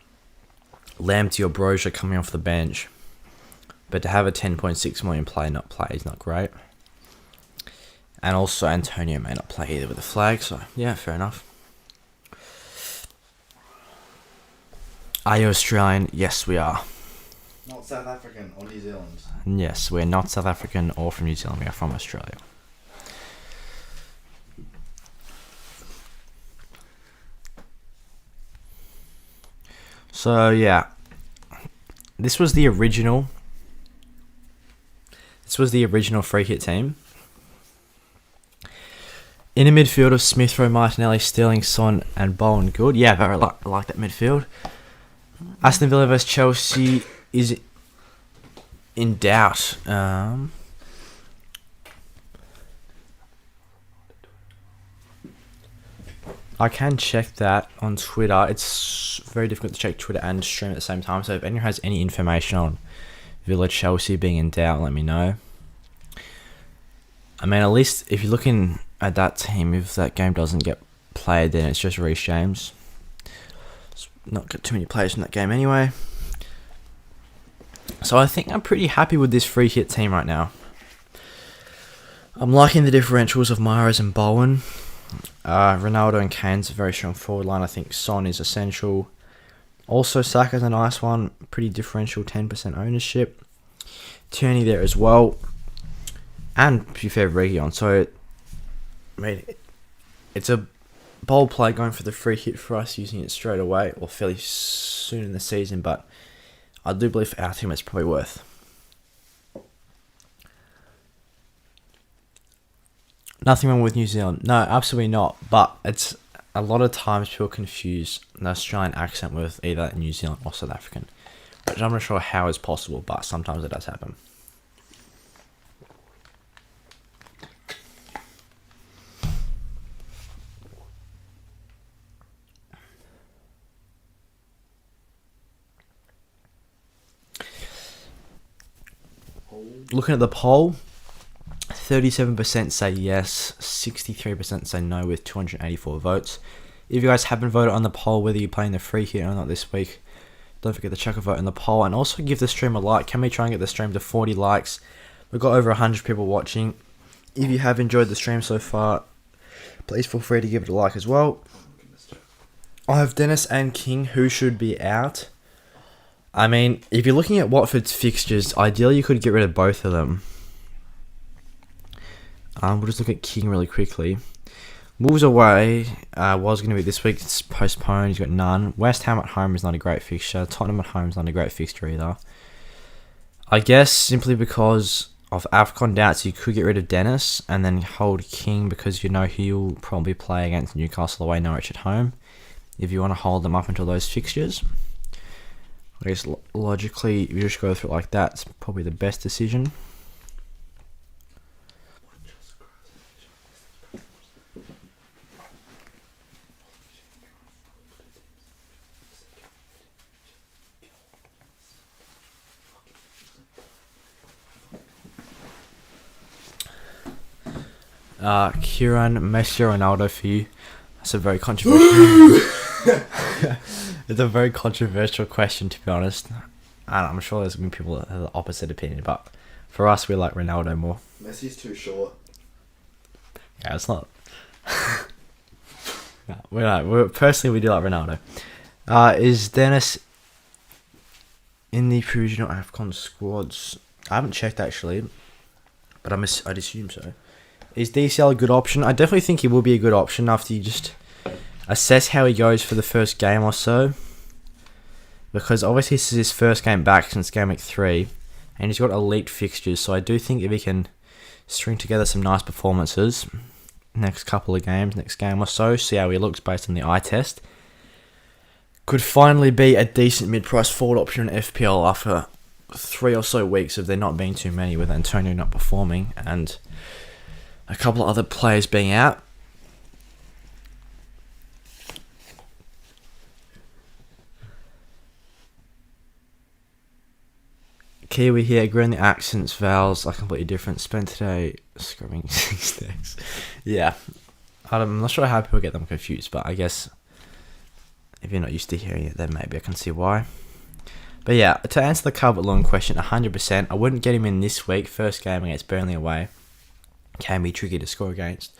[SPEAKER 4] Lamptey or Brozier coming off the bench, but to have a 10.6 million player not play is not great. And also Antonio may not play either with the flag, so yeah, fair enough. Are you Australian? Yes, we are.
[SPEAKER 5] Not South African or New Zealand.
[SPEAKER 4] Yes, we're not South African or from New Zealand. We are from Australia. So yeah, this was the original free hit team. In a midfield of Smith Rowe, Martinelli, Sterling, Son, and Bowen. Good. Yeah, I like that midfield. Aston Villa vs Chelsea is in doubt. I can check that on Twitter. It's very difficult to check Twitter and stream at the same time. So if anyone has any information on Villa Chelsea being in doubt, let me know. I mean, at least if you're looking at that team, if that game doesn't get played, then it's just Reece James. It's not got too many players in that game anyway. So I think I'm pretty happy with this free hit team right now. I'm liking the differentials of Mahrez and Bowen. Ronaldo and Kane's a very strong forward line. I think Son is essential. Also, Saka's a nice one. Pretty differential, 10% ownership. Tierney there as well. And, to be fair, Reguilon. So, I mean, it's a bold play going for the free hit for us, using it straight away, or fairly soon in the season. But I do believe for our team it's probably worth. Nothing wrong with New Zealand. No, absolutely not. But it's a lot of times people confuse the Australian accent with either New Zealand or South African, which I'm not sure how is possible, but sometimes it does happen. Looking at the poll, 37% say yes, 63% say no with 284 votes. If you guys haven't voted on the poll, whether you're playing the free hit or not this week, don't forget to chuck a vote in the poll, and also give the stream a like. Can we try and get the stream to 40 likes? We've got over 100 people watching. If you have enjoyed the stream so far, please feel free to give it a like as well. I have Dennis and King, who should be out. I mean, if you're looking at Watford's fixtures, ideally you could get rid of both of them. We'll just look at King really quickly. Wolves away was going to be this week. It's postponed. He's got none. West Ham at home is not a great fixture. Tottenham at home is not a great fixture either. I guess simply because of AFCON doubts, you could get rid of Dennis and then hold King because you know he'll probably play against Newcastle away, Norwich at home. If you want to hold them up until those fixtures, I guess logically, if you just go through it like that, it's probably the best decision. Kieran, Messi or Ronaldo for you? That's a very controversial. It's a very controversial question, to be honest. And I'm sure there's going to be people that have the opposite opinion, but for us, we like Ronaldo more.
[SPEAKER 5] Messi's too short.
[SPEAKER 4] Yeah, it's not. No, personally, we do like Ronaldo. Is Dennis in the provisional AFCON squads? I haven't checked actually, but I'd assume so. Is DCL a good option? I definitely think he will be a good option after you just assess how he goes for the first game or so. Because obviously this is his first game back since Game Week 3, and he's got elite fixtures, so I do think if he can string together some nice performances next couple of games, next game or so, see how he looks based on the eye test, could finally be a decent mid-price forward option in FPL after 3 or so weeks of there not being too many, with Antonio not performing and a couple of other players being out. Kiwi here, agreeing the accents, vowels are completely different. Spent today scrubbing 6 decks. Yeah, I'm not sure how people get them confused, but I guess if you're not used to hearing it, then maybe I can see why. But yeah, to answer the Calvert-Lewin question, 100%, I wouldn't get him in this week. First game against Burnley away can be tricky to score against.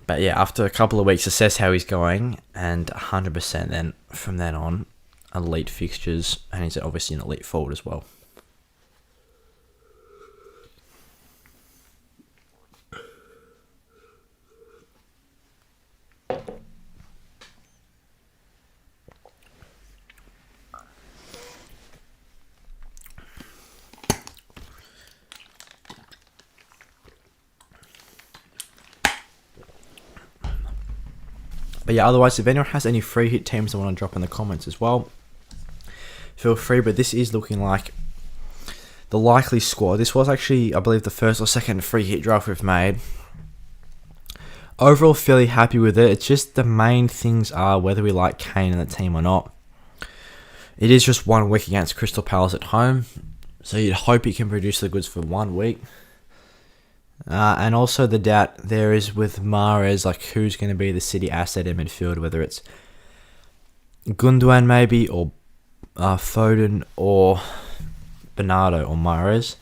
[SPEAKER 4] But yeah, after a couple of weeks, assess how he's going, and 100% then from then on, elite fixtures, and he's obviously an elite forward as well. But yeah, otherwise, if anyone has any free hit teams they want to drop in the comments as well, feel free. But this is looking like the likely squad. This was actually, I believe, the first or second free hit draft we've made. Overall, fairly happy with it. It's just the main things are whether we like Kane in the team or not. It is just 1 week against Crystal Palace at home, so you'd hope he can produce the goods for 1 week. And also the doubt there is with Mahrez, like who's going to be the City asset in midfield, whether it's Gundogan maybe, or Foden, or Bernardo, or Mahrez.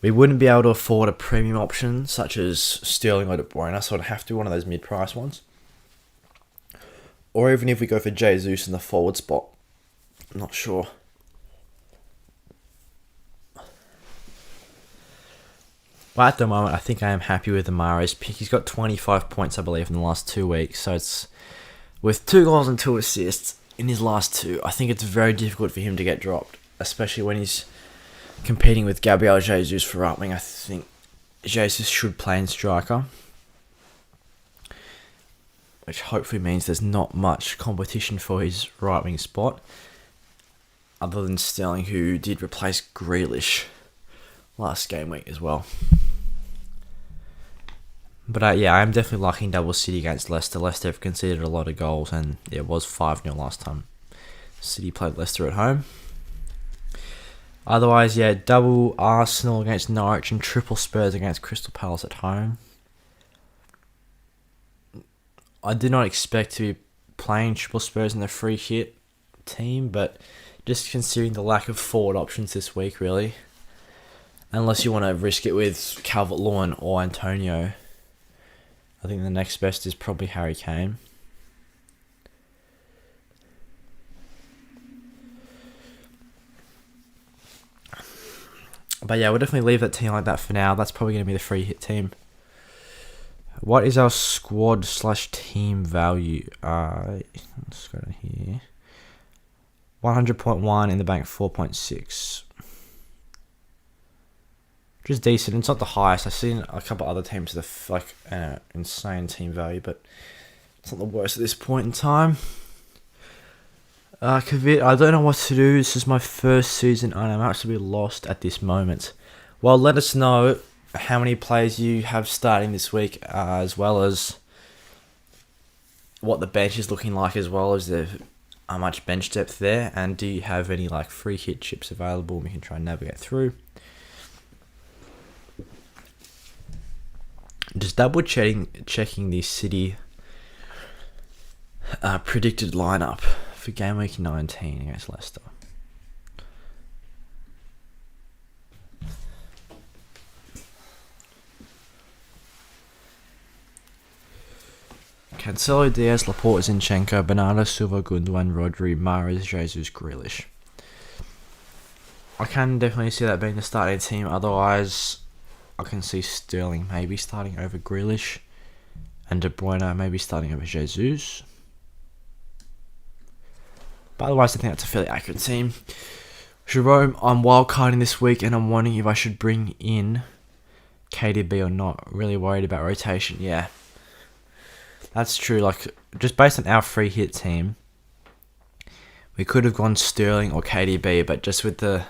[SPEAKER 4] We wouldn't be able to afford a premium option such as Sterling or De Bruyne, so it'd have to be one of those mid-price ones. Or even if we go for Jesus in the forward spot. I'm not sure. But at the moment, I think I am happy with the Mahrez pick. He's got 25 points, I believe, in the last 2 weeks. So it's with 2 goals and 2 assists in his last 2. I think it's very difficult for him to get dropped, especially when he's competing with Gabriel Jesus for right wing. I think Jesus should play in striker, which hopefully means there's not much competition for his right wing spot, other than Sterling, who did replace Grealish last game week as well. But yeah, I'm definitely liking double City against Leicester. Leicester have conceded a lot of goals, and it was 5-0 last time City played Leicester at home. Otherwise, yeah, double Arsenal against Norwich and triple Spurs against Crystal Palace at home. I did not expect to be playing triple Spurs in the free hit team, but just considering the lack of forward options this week, really, unless you want to risk it with Calvert-Lewin or Antonio, I think the next best is probably Harry Kane. But yeah, we'll definitely leave that team like that for now. That's probably going to be the free hit team. What is our squad / team value? Let's go down here. 100.1 in the bank, 4.6. Which is decent. It's not the highest. I've seen a couple other teams with insane team value, but it's not the worst at this point in time. Kavit, I don't know what to do. This is my first season and I'm actually lost at this moment. Well, let us know how many players you have starting this week, as well as what the bench is looking like, as well as there how much bench depth there, and do you have any like free hit chips available we can try and navigate through. Just double checking the City predicted lineup for game week 19 against Leicester. Cancelo, Diaz, Laporte, Zinchenko, Bernardo Silva, Gundogan, Rodri, Mahrez, Jesus, Grealish. I can definitely see that being the starting team. Otherwise, I can see Sterling maybe starting over Grealish, and De Bruyne maybe starting over Jesus. But otherwise, I think that's a fairly accurate team. Jerome, I'm wildcarding this week, and I'm wondering if I should bring in KDB or not. Really worried about rotation. Yeah, that's true. Like, just based on our free hit team, we could have gone Sterling or KDB, but just with the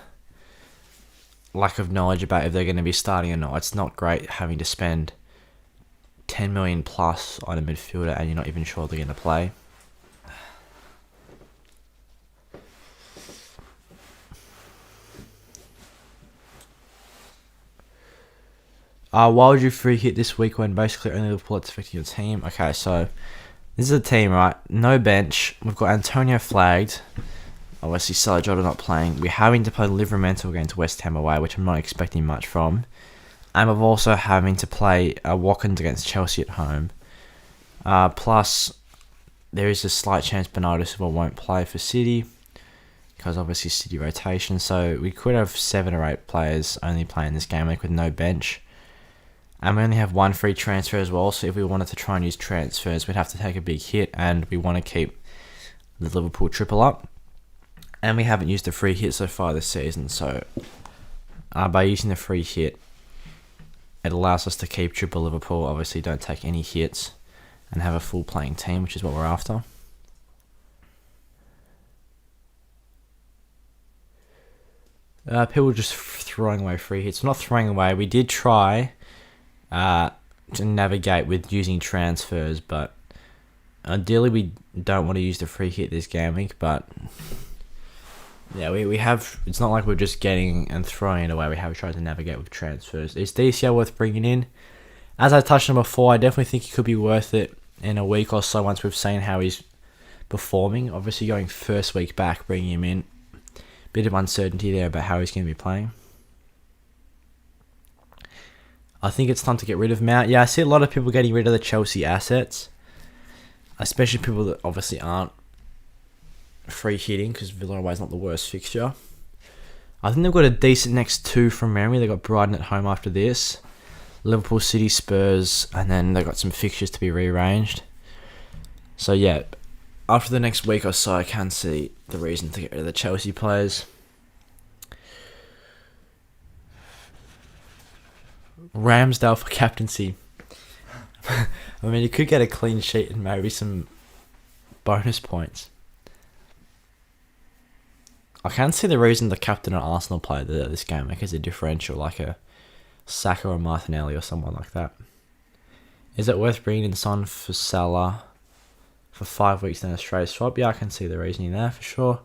[SPEAKER 4] lack of knowledge about if they're going to be starting or not, it's not great having to spend 10 million plus on a midfielder and you're not even sure they're going to play. Why would you free hit this week when basically only Liverpool is affecting your team? Okay, so this is a team, right? No bench. We've got Antonio flagged. Obviously, Salah Jota not playing. We're having to play Livramento against West Ham away, which I'm not expecting much from. And we're also having to play Watkins against Chelsea at home. Plus, there is a slight chance Bernardo Silva won't play for City, because obviously City rotation. So we could have 7 or 8 players only playing this game week with no bench. And we only have 1 free transfer as well, so if we wanted to try and use transfers, we'd have to take a big hit, and we want to keep the Liverpool triple up. And we haven't used a free hit so far this season, so by using the free hit, it allows us to keep triple Liverpool, obviously don't take any hits, and have a full playing team, which is what we're after. People just throwing away free hits. Not throwing away, we did try to navigate with using transfers, but ideally we don't want to use the free hit this game week, but yeah, we have, it's not like we're just getting and throwing it away. We have tried to navigate with transfers. Is DCL worth bringing in? As I touched on before, I definitely think it could be worth it in a week or so once we've seen how he's performing. Obviously going first week back, bringing him in, bit of uncertainty there about how he's going to be playing. I think it's time to get rid of Mount. Yeah, I see a lot of people getting rid of the Chelsea assets, especially people that obviously aren't free hitting, because Villarreal is not the worst fixture. I think they've got a decent next 2 from memory. They've got Brighton at home after this, Liverpool, City, Spurs, and then they've got some fixtures to be rearranged. So yeah, after the next week or so, I can see the reason to get rid of the Chelsea players. Ramsdale for captaincy. I mean, you could get a clean sheet and maybe some bonus points. I can see the reason the captain at Arsenal played this game, like as a differential, like a Saka or Martinelli or someone like that. Is it worth bringing in Son for Salah for 5 weeks then a straight swap? Yeah, I can see the reasoning there for sure.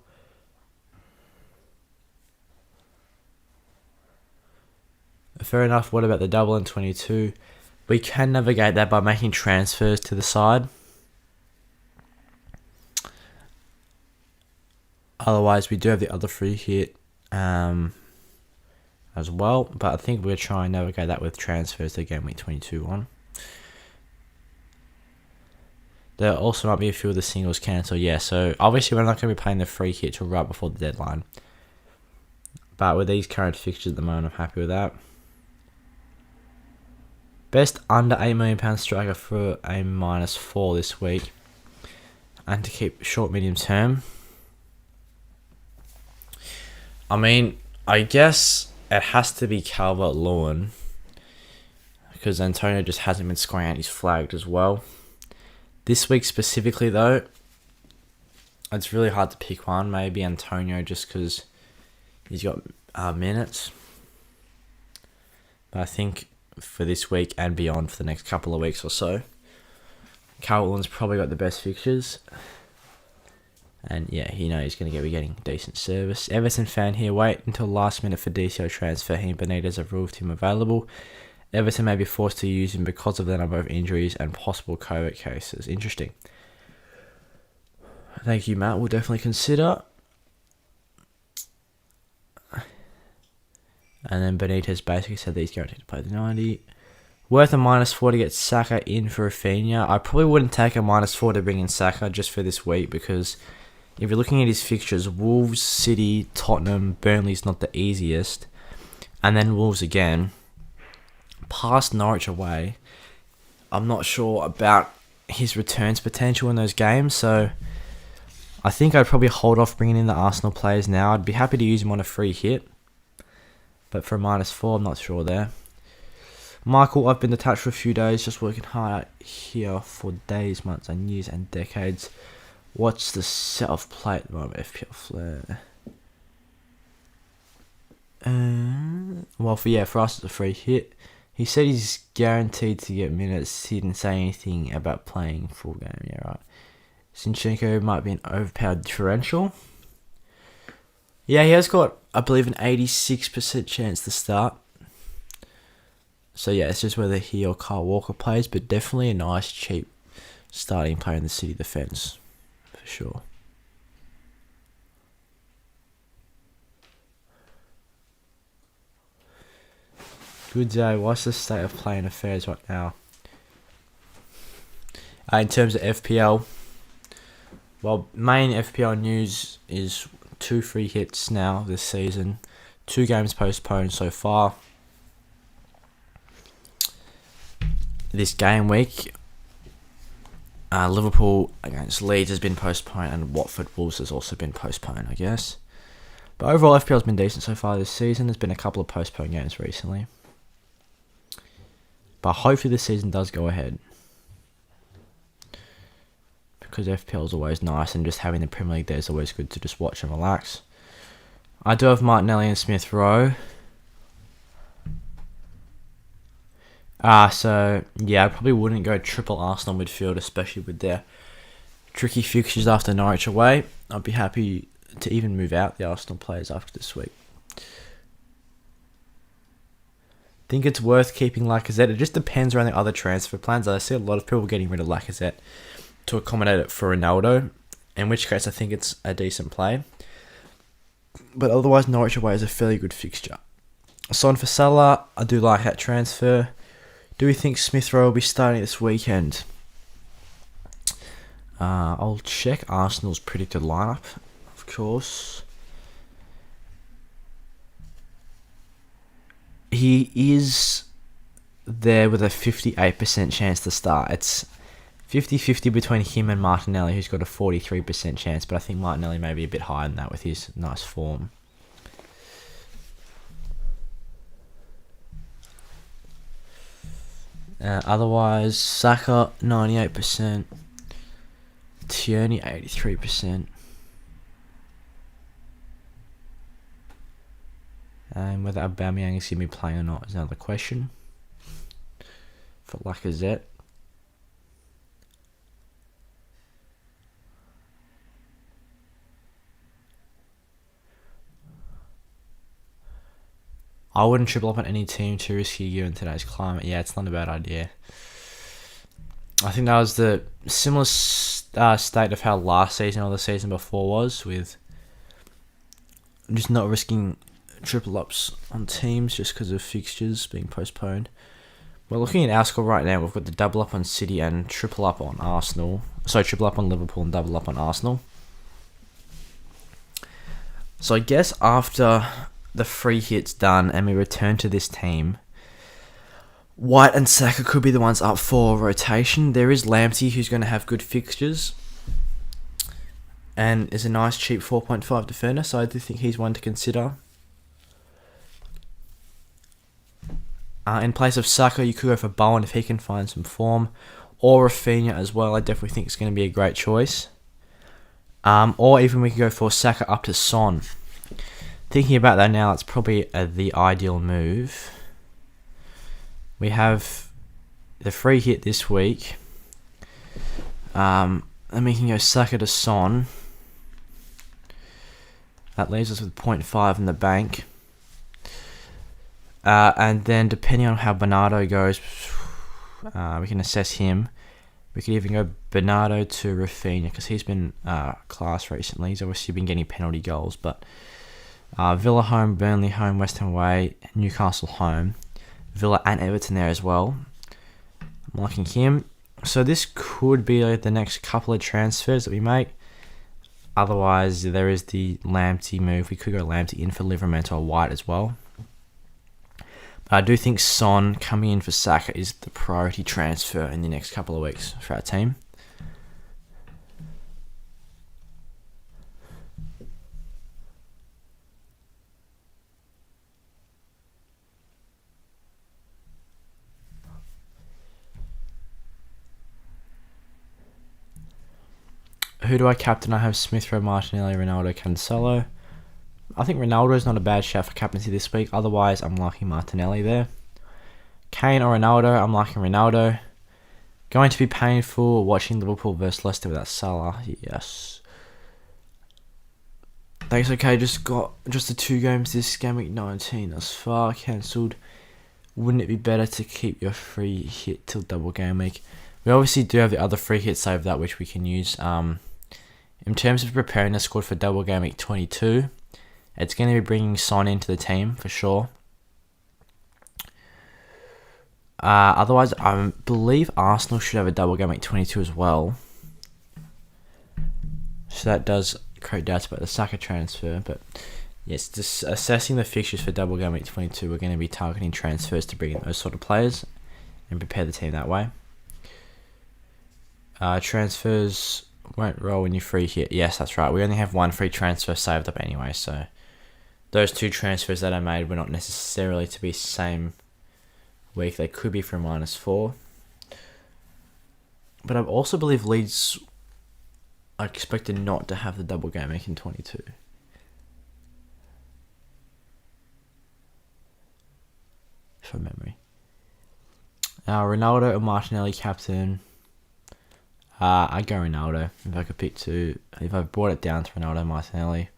[SPEAKER 4] Fair enough. What about the double in 22? We can navigate that by making transfers to the side. Otherwise, we do have the other free hit as well. But I think we'll try and navigate that with transfers to game week 22 on. There also might be a few of the singles cancelled. Yeah, so obviously we're not going to be playing the free hit till right before the deadline. But with these current fixtures at the moment, I'm happy with that. Best under £8 million striker for a -4 this week. And to keep short, medium term. I mean, I guess it has to be Calvert-Lewin, because Antonio just hasn't been scoring out. He's flagged as well. This week specifically, though, it's really hard to pick one. Maybe Antonio, just because he's got minutes. But I think for this week and beyond, for the next couple of weeks or so, Calvert-Lewin's probably got the best fixtures. And yeah, he's going to be getting decent service. Everton fan here, wait until last minute for DCO transfer. He and Benitez have ruled him available. Everton may be forced to use him because of the number of injuries and possible COVID cases. Interesting. Thank you, Matt. We'll definitely consider. And then Benitez basically said that he's guaranteed to play the 90. Worth a -4 to get Saka in for Rafinha. I probably wouldn't take a -4 to bring in Saka just for this week, because if you're looking at his fixtures, Wolves, City, Tottenham, Burnley's not the easiest. And then Wolves again. Past Norwich away. I'm not sure about his returns potential in those games, so I think I'd probably hold off bringing in the Arsenal players now. I'd be happy to use him on a free hit, but for a -4, I'm not sure there. Michael, I've been detached for a few days, just working hard out here for days, months, and years and decades. What's the self-play at the moment, FPL Flair? Well, for us, it's a free hit. He said he's guaranteed to get minutes. He didn't say anything about playing full game. Yeah, right. Zinchenko might be an overpowered differential. Yeah, he has got, I believe, an 86% chance to start. So yeah, it's just whether he or Kyle Walker plays, but definitely a nice, cheap starting player in the City defence, for sure. Good day. What's the state of play and affairs right now? In terms of FPL, well, main FPL news is 2 free hits now this season. 2 games postponed so far. This game week, Liverpool against Leeds has been postponed, and Watford Wolves has also been postponed, I guess. But overall, FPL has been decent so far this season. There's been a couple of postponed games recently. But hopefully this season does go ahead, because FPL is always nice, and just having the Premier League there is always good to just watch and relax. I do have Martinelli and Smith Rowe. So yeah, I probably wouldn't go triple Arsenal midfield, especially with their tricky fixtures after Norwich away. I'd be happy to even move out the Arsenal players after this week. Think it's worth keeping Lacazette. It just depends around the other transfer plans. I see a lot of people getting rid of Lacazette to accommodate it for Ronaldo, in which case I think it's a decent play. But otherwise, Norwich away is a fairly good fixture. Son for Salah, I do like that transfer. Do we think Smith Rowe will be starting this weekend? I'll check Arsenal's predicted lineup, of course. He is there with a 58% chance to start. It's 50-50 between him and Martinelli, who's got a 43% chance, but I think Martinelli may be a bit higher than that with his nice form. Otherwise, Saka 98%, Tierney 83%, and whether Aubameyang is going to be playing or not is another question. For Lacazette, I wouldn't triple up on any team too risky given today's climate. Yeah, it's not a bad idea. I think that was the similar state of how last season or the season before was, with just not risking triple ups on teams just because of fixtures being postponed. We're looking at our score right now. We've got the double up on City and triple up on Arsenal. So triple up on Liverpool and double up on Arsenal. So I guess after the free hit's done and we return to this team, White and Saka could be the ones up for rotation. There is Lamptey, who's going to have good fixtures and is a nice cheap 4.5 defender, so I do think he's one to consider. In place of Saka, you could go for Bowen if he can find some form, or Rafinha as well. I definitely think it's going to be a great choice. Or even we could go for Saka up to Son. Thinking about that now, it's probably the ideal move. We have the free hit this week. And we can go Saka to Son. That leaves us with 0.5 in the bank. And then depending on how Bernardo goes, we can assess him. We could even go Bernardo to Rafinha because he's been class recently. He's obviously been getting penalty goals, but Villa home, Burnley home, West Ham away, Newcastle home, Villa and Everton there as well. I'm liking him. So this could be the next couple of transfers that we make. Otherwise, there is the Lamptey move. We could go Lamptey in for Livramento or White as well. But I do think Son coming in for Saka is the priority transfer in the next couple of weeks for our team. Who do I captain? I have Smith Rowe, Martinelli, Ronaldo, Cancelo. I think Ronaldo is not a bad shout for captaincy this week. Otherwise, I'm liking Martinelli there. Kane or Ronaldo, I'm liking Ronaldo. Going to be painful watching Liverpool versus Leicester without Salah. Yes. Thanks, okay. Just got the 2 games this game week 19 thus far cancelled. Wouldn't it be better to keep your free hit till double game week? We obviously do have the other free hit saved up which we can use. In terms of preparing the squad for double game week 22, it's going to be bringing Son into the team for sure. Otherwise, I believe Arsenal should have a double game week 22 as well. So that does create doubts about the Saka transfer. But yes, just assessing the fixtures for double game week 22, we're going to be targeting transfers to bring in those sort of players and prepare the team that way. Transfers won't roll when you free hit. Yes, that's right. We only have 1 free transfer saved up anyway, so those 2 transfers that I made were not necessarily to be same week. They could be for -4. But I also believe Leeds are expected not to have the double game week in 22. From memory. Ronaldo or Martinelli captain. I'd go Ronaldo if I could pick 2. If I brought it down to Ronaldo, Martinelli.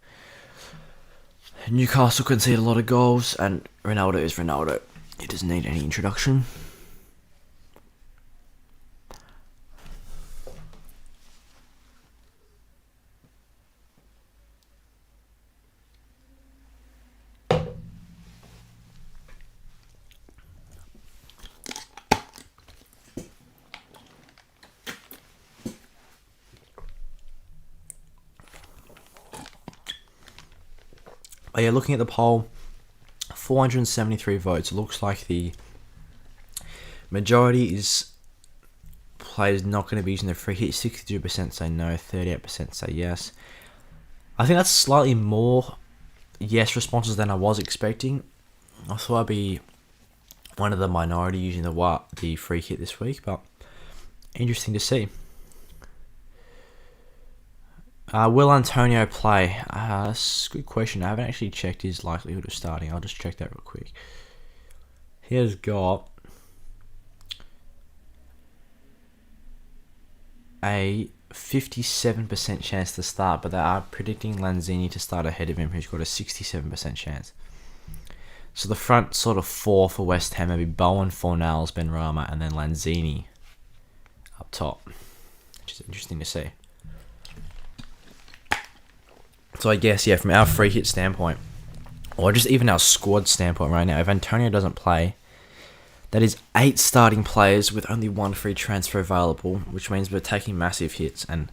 [SPEAKER 4] Newcastle concede a lot of goals, and Ronaldo is Ronaldo. He doesn't need any introduction. Oh yeah, looking at the poll, 473 votes. It looks like the majority is players not going to be using their free hit. 62% say no, 38% say yes. I think that's slightly more yes responses than I was expecting. I thought I'd be one of the minority using the free hit this week, but interesting to see. Will Antonio play? That's a good question. I haven't actually checked his likelihood of starting. I'll just check that real quick. He has got a 57% chance to start, but they are predicting Lanzini to start ahead of him, who's got a 67% chance. So the front sort of 4 for West Ham, maybe Bowen, Fornals, Benrahma, and then Lanzini up top, which is interesting to see. So I guess, yeah, from our free hit standpoint, or just even our squad standpoint right now, if Antonio doesn't play, that is 8 starting players with only 1 free transfer available, which means we're taking massive hits. And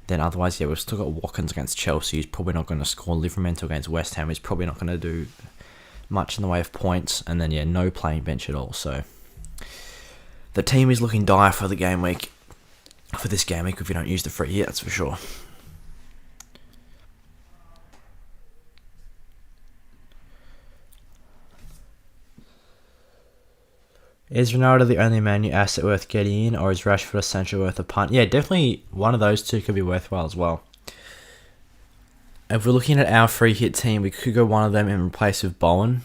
[SPEAKER 4] then otherwise, yeah, we've still got Watkins against Chelsea, who's probably not going to score. Livramento against West Ham, who's probably not going to do much in the way of points. And then, yeah, no playing bench at all. So the team is looking dire for the game week. For this game week, if we don't use the free hit, that's for sure. Is Ronaldo the only Man U asset worth getting in, or is Rashford or Sancho worth a punt? Yeah, definitely one of those 2 could be worthwhile as well. If we're looking at our free hit team, we could go one of them in replace of Bowen.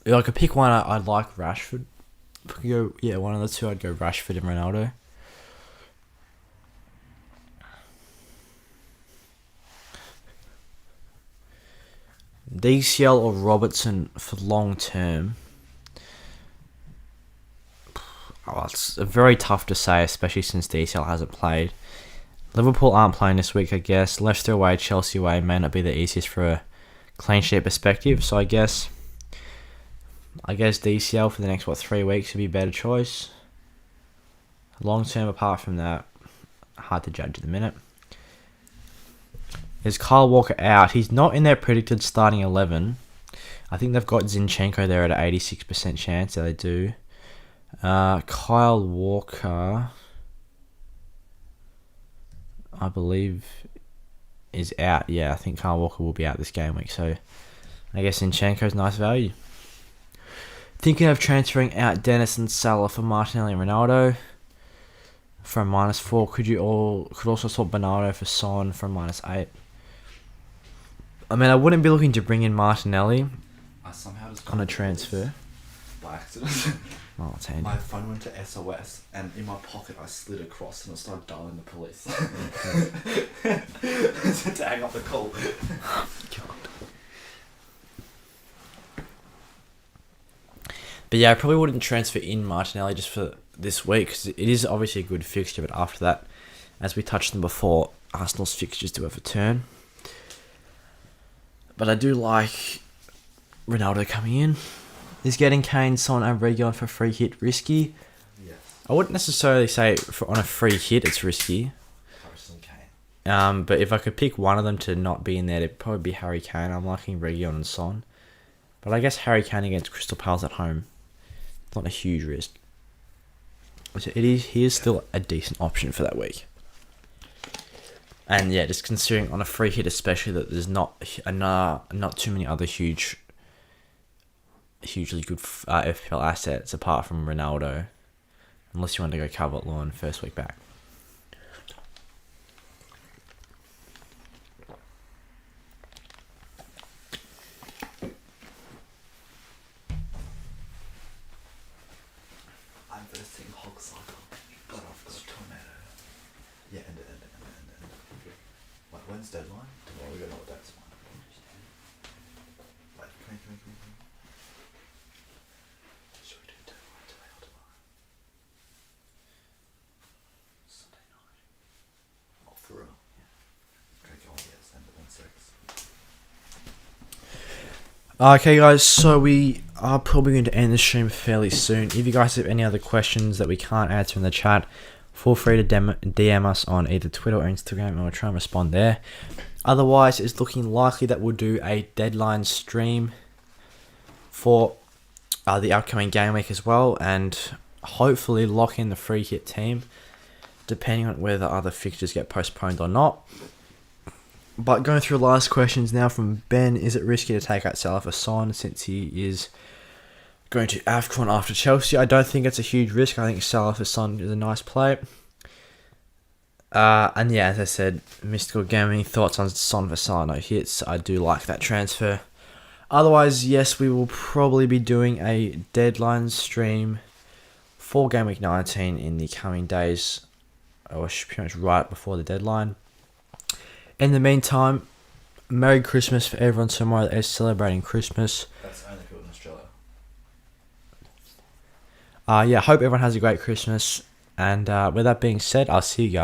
[SPEAKER 4] If I could pick one, I'd like Rashford. If we could go, one of the 2, I'd go Rashford and Ronaldo. DCL or Robertson for long term. Oh, it's very tough to say, especially since DCL hasn't played. Liverpool aren't playing this week, I guess. Leicester away, Chelsea away may not be the easiest for a clean sheet perspective. So I guess DCL for the next 3 weeks would be a better choice. Long term, apart from that, hard to judge at the minute. Is Kyle Walker out? He's not in their predicted starting 11. I think they've got Zinchenko there at an 86% chance. Yeah, they do. Kyle Walker, I believe, is out. Yeah, I think Kyle Walker will be out this game week. So I guess Zinchenko's nice value. Thinking of transferring out Dennis and Salah for Martinelli and Ronaldo from -4. Could also swap Bernardo for Son from -8. I mean, I wouldn't be looking to bring in Martinelli
[SPEAKER 5] I somehow just
[SPEAKER 4] on a transfer.
[SPEAKER 5] by accident.
[SPEAKER 4] Oh, it's handy.
[SPEAKER 5] My phone went to SOS, and in my pocket I slid across and it started dialing the police. To hang up the call.
[SPEAKER 4] But yeah, I probably wouldn't transfer in Martinelli just for this week, because it is obviously a good fixture, but after that, as we touched on before, Arsenal's fixtures do have a turn. But I do like Ronaldo coming in. Is getting Kane, Son and Reguilon for free hit risky?
[SPEAKER 5] Yes.
[SPEAKER 4] I wouldn't necessarily say on a free hit it's risky.
[SPEAKER 5] Harrison Kane.
[SPEAKER 4] But if I could pick one of them to not be in there, it'd probably be Harry Kane. I'm liking Reguilon and Son. But I guess Harry Kane against Crystal Palace at home, it's not a huge risk. So he is still a decent option for that week. And yeah, just considering on a free hit especially that there's not too many other hugely good FPL assets apart from Ronaldo, unless you want to go Calvert-Lewin first week back.
[SPEAKER 5] I'm versing Hog Cycle, but I've got Tornado. Yeah, and. Wait, when's deadline? Tomorrow, we don't know what that's one. Wait, come here. Should we do deadline today or tomorrow? Sunday night. Oh, for real? Yeah. Okay, go on, yes, then, but 1 6.
[SPEAKER 4] Okay, guys, so we are probably going to end the stream fairly soon. If you guys have any other questions that we can't answer in the chat, feel free to DM us on either Twitter or Instagram, and we'll try and respond there. Otherwise, it's looking likely that we'll do a deadline stream for the upcoming game week as well, and hopefully lock in the free hit team, depending on whether other fixtures get postponed or not. But going through last questions now from Ben, is it risky to take out Salah for Son since he is going to AFCON after Chelsea? I don't think it's a huge risk. I think Salah for Son is a nice play. And yeah, as I said, Mystical Gaming, thoughts on Son for Salah, no hits. I do like that transfer. Otherwise, yes, we will probably be doing a deadline stream for Game Week 19 in the coming days, or pretty much right before the deadline. In the meantime, Merry Christmas for everyone tomorrow that is celebrating Christmas.
[SPEAKER 5] That's only people in Australia.
[SPEAKER 4] Yeah, hope everyone has a great Christmas. And with that being said, I'll see you guys.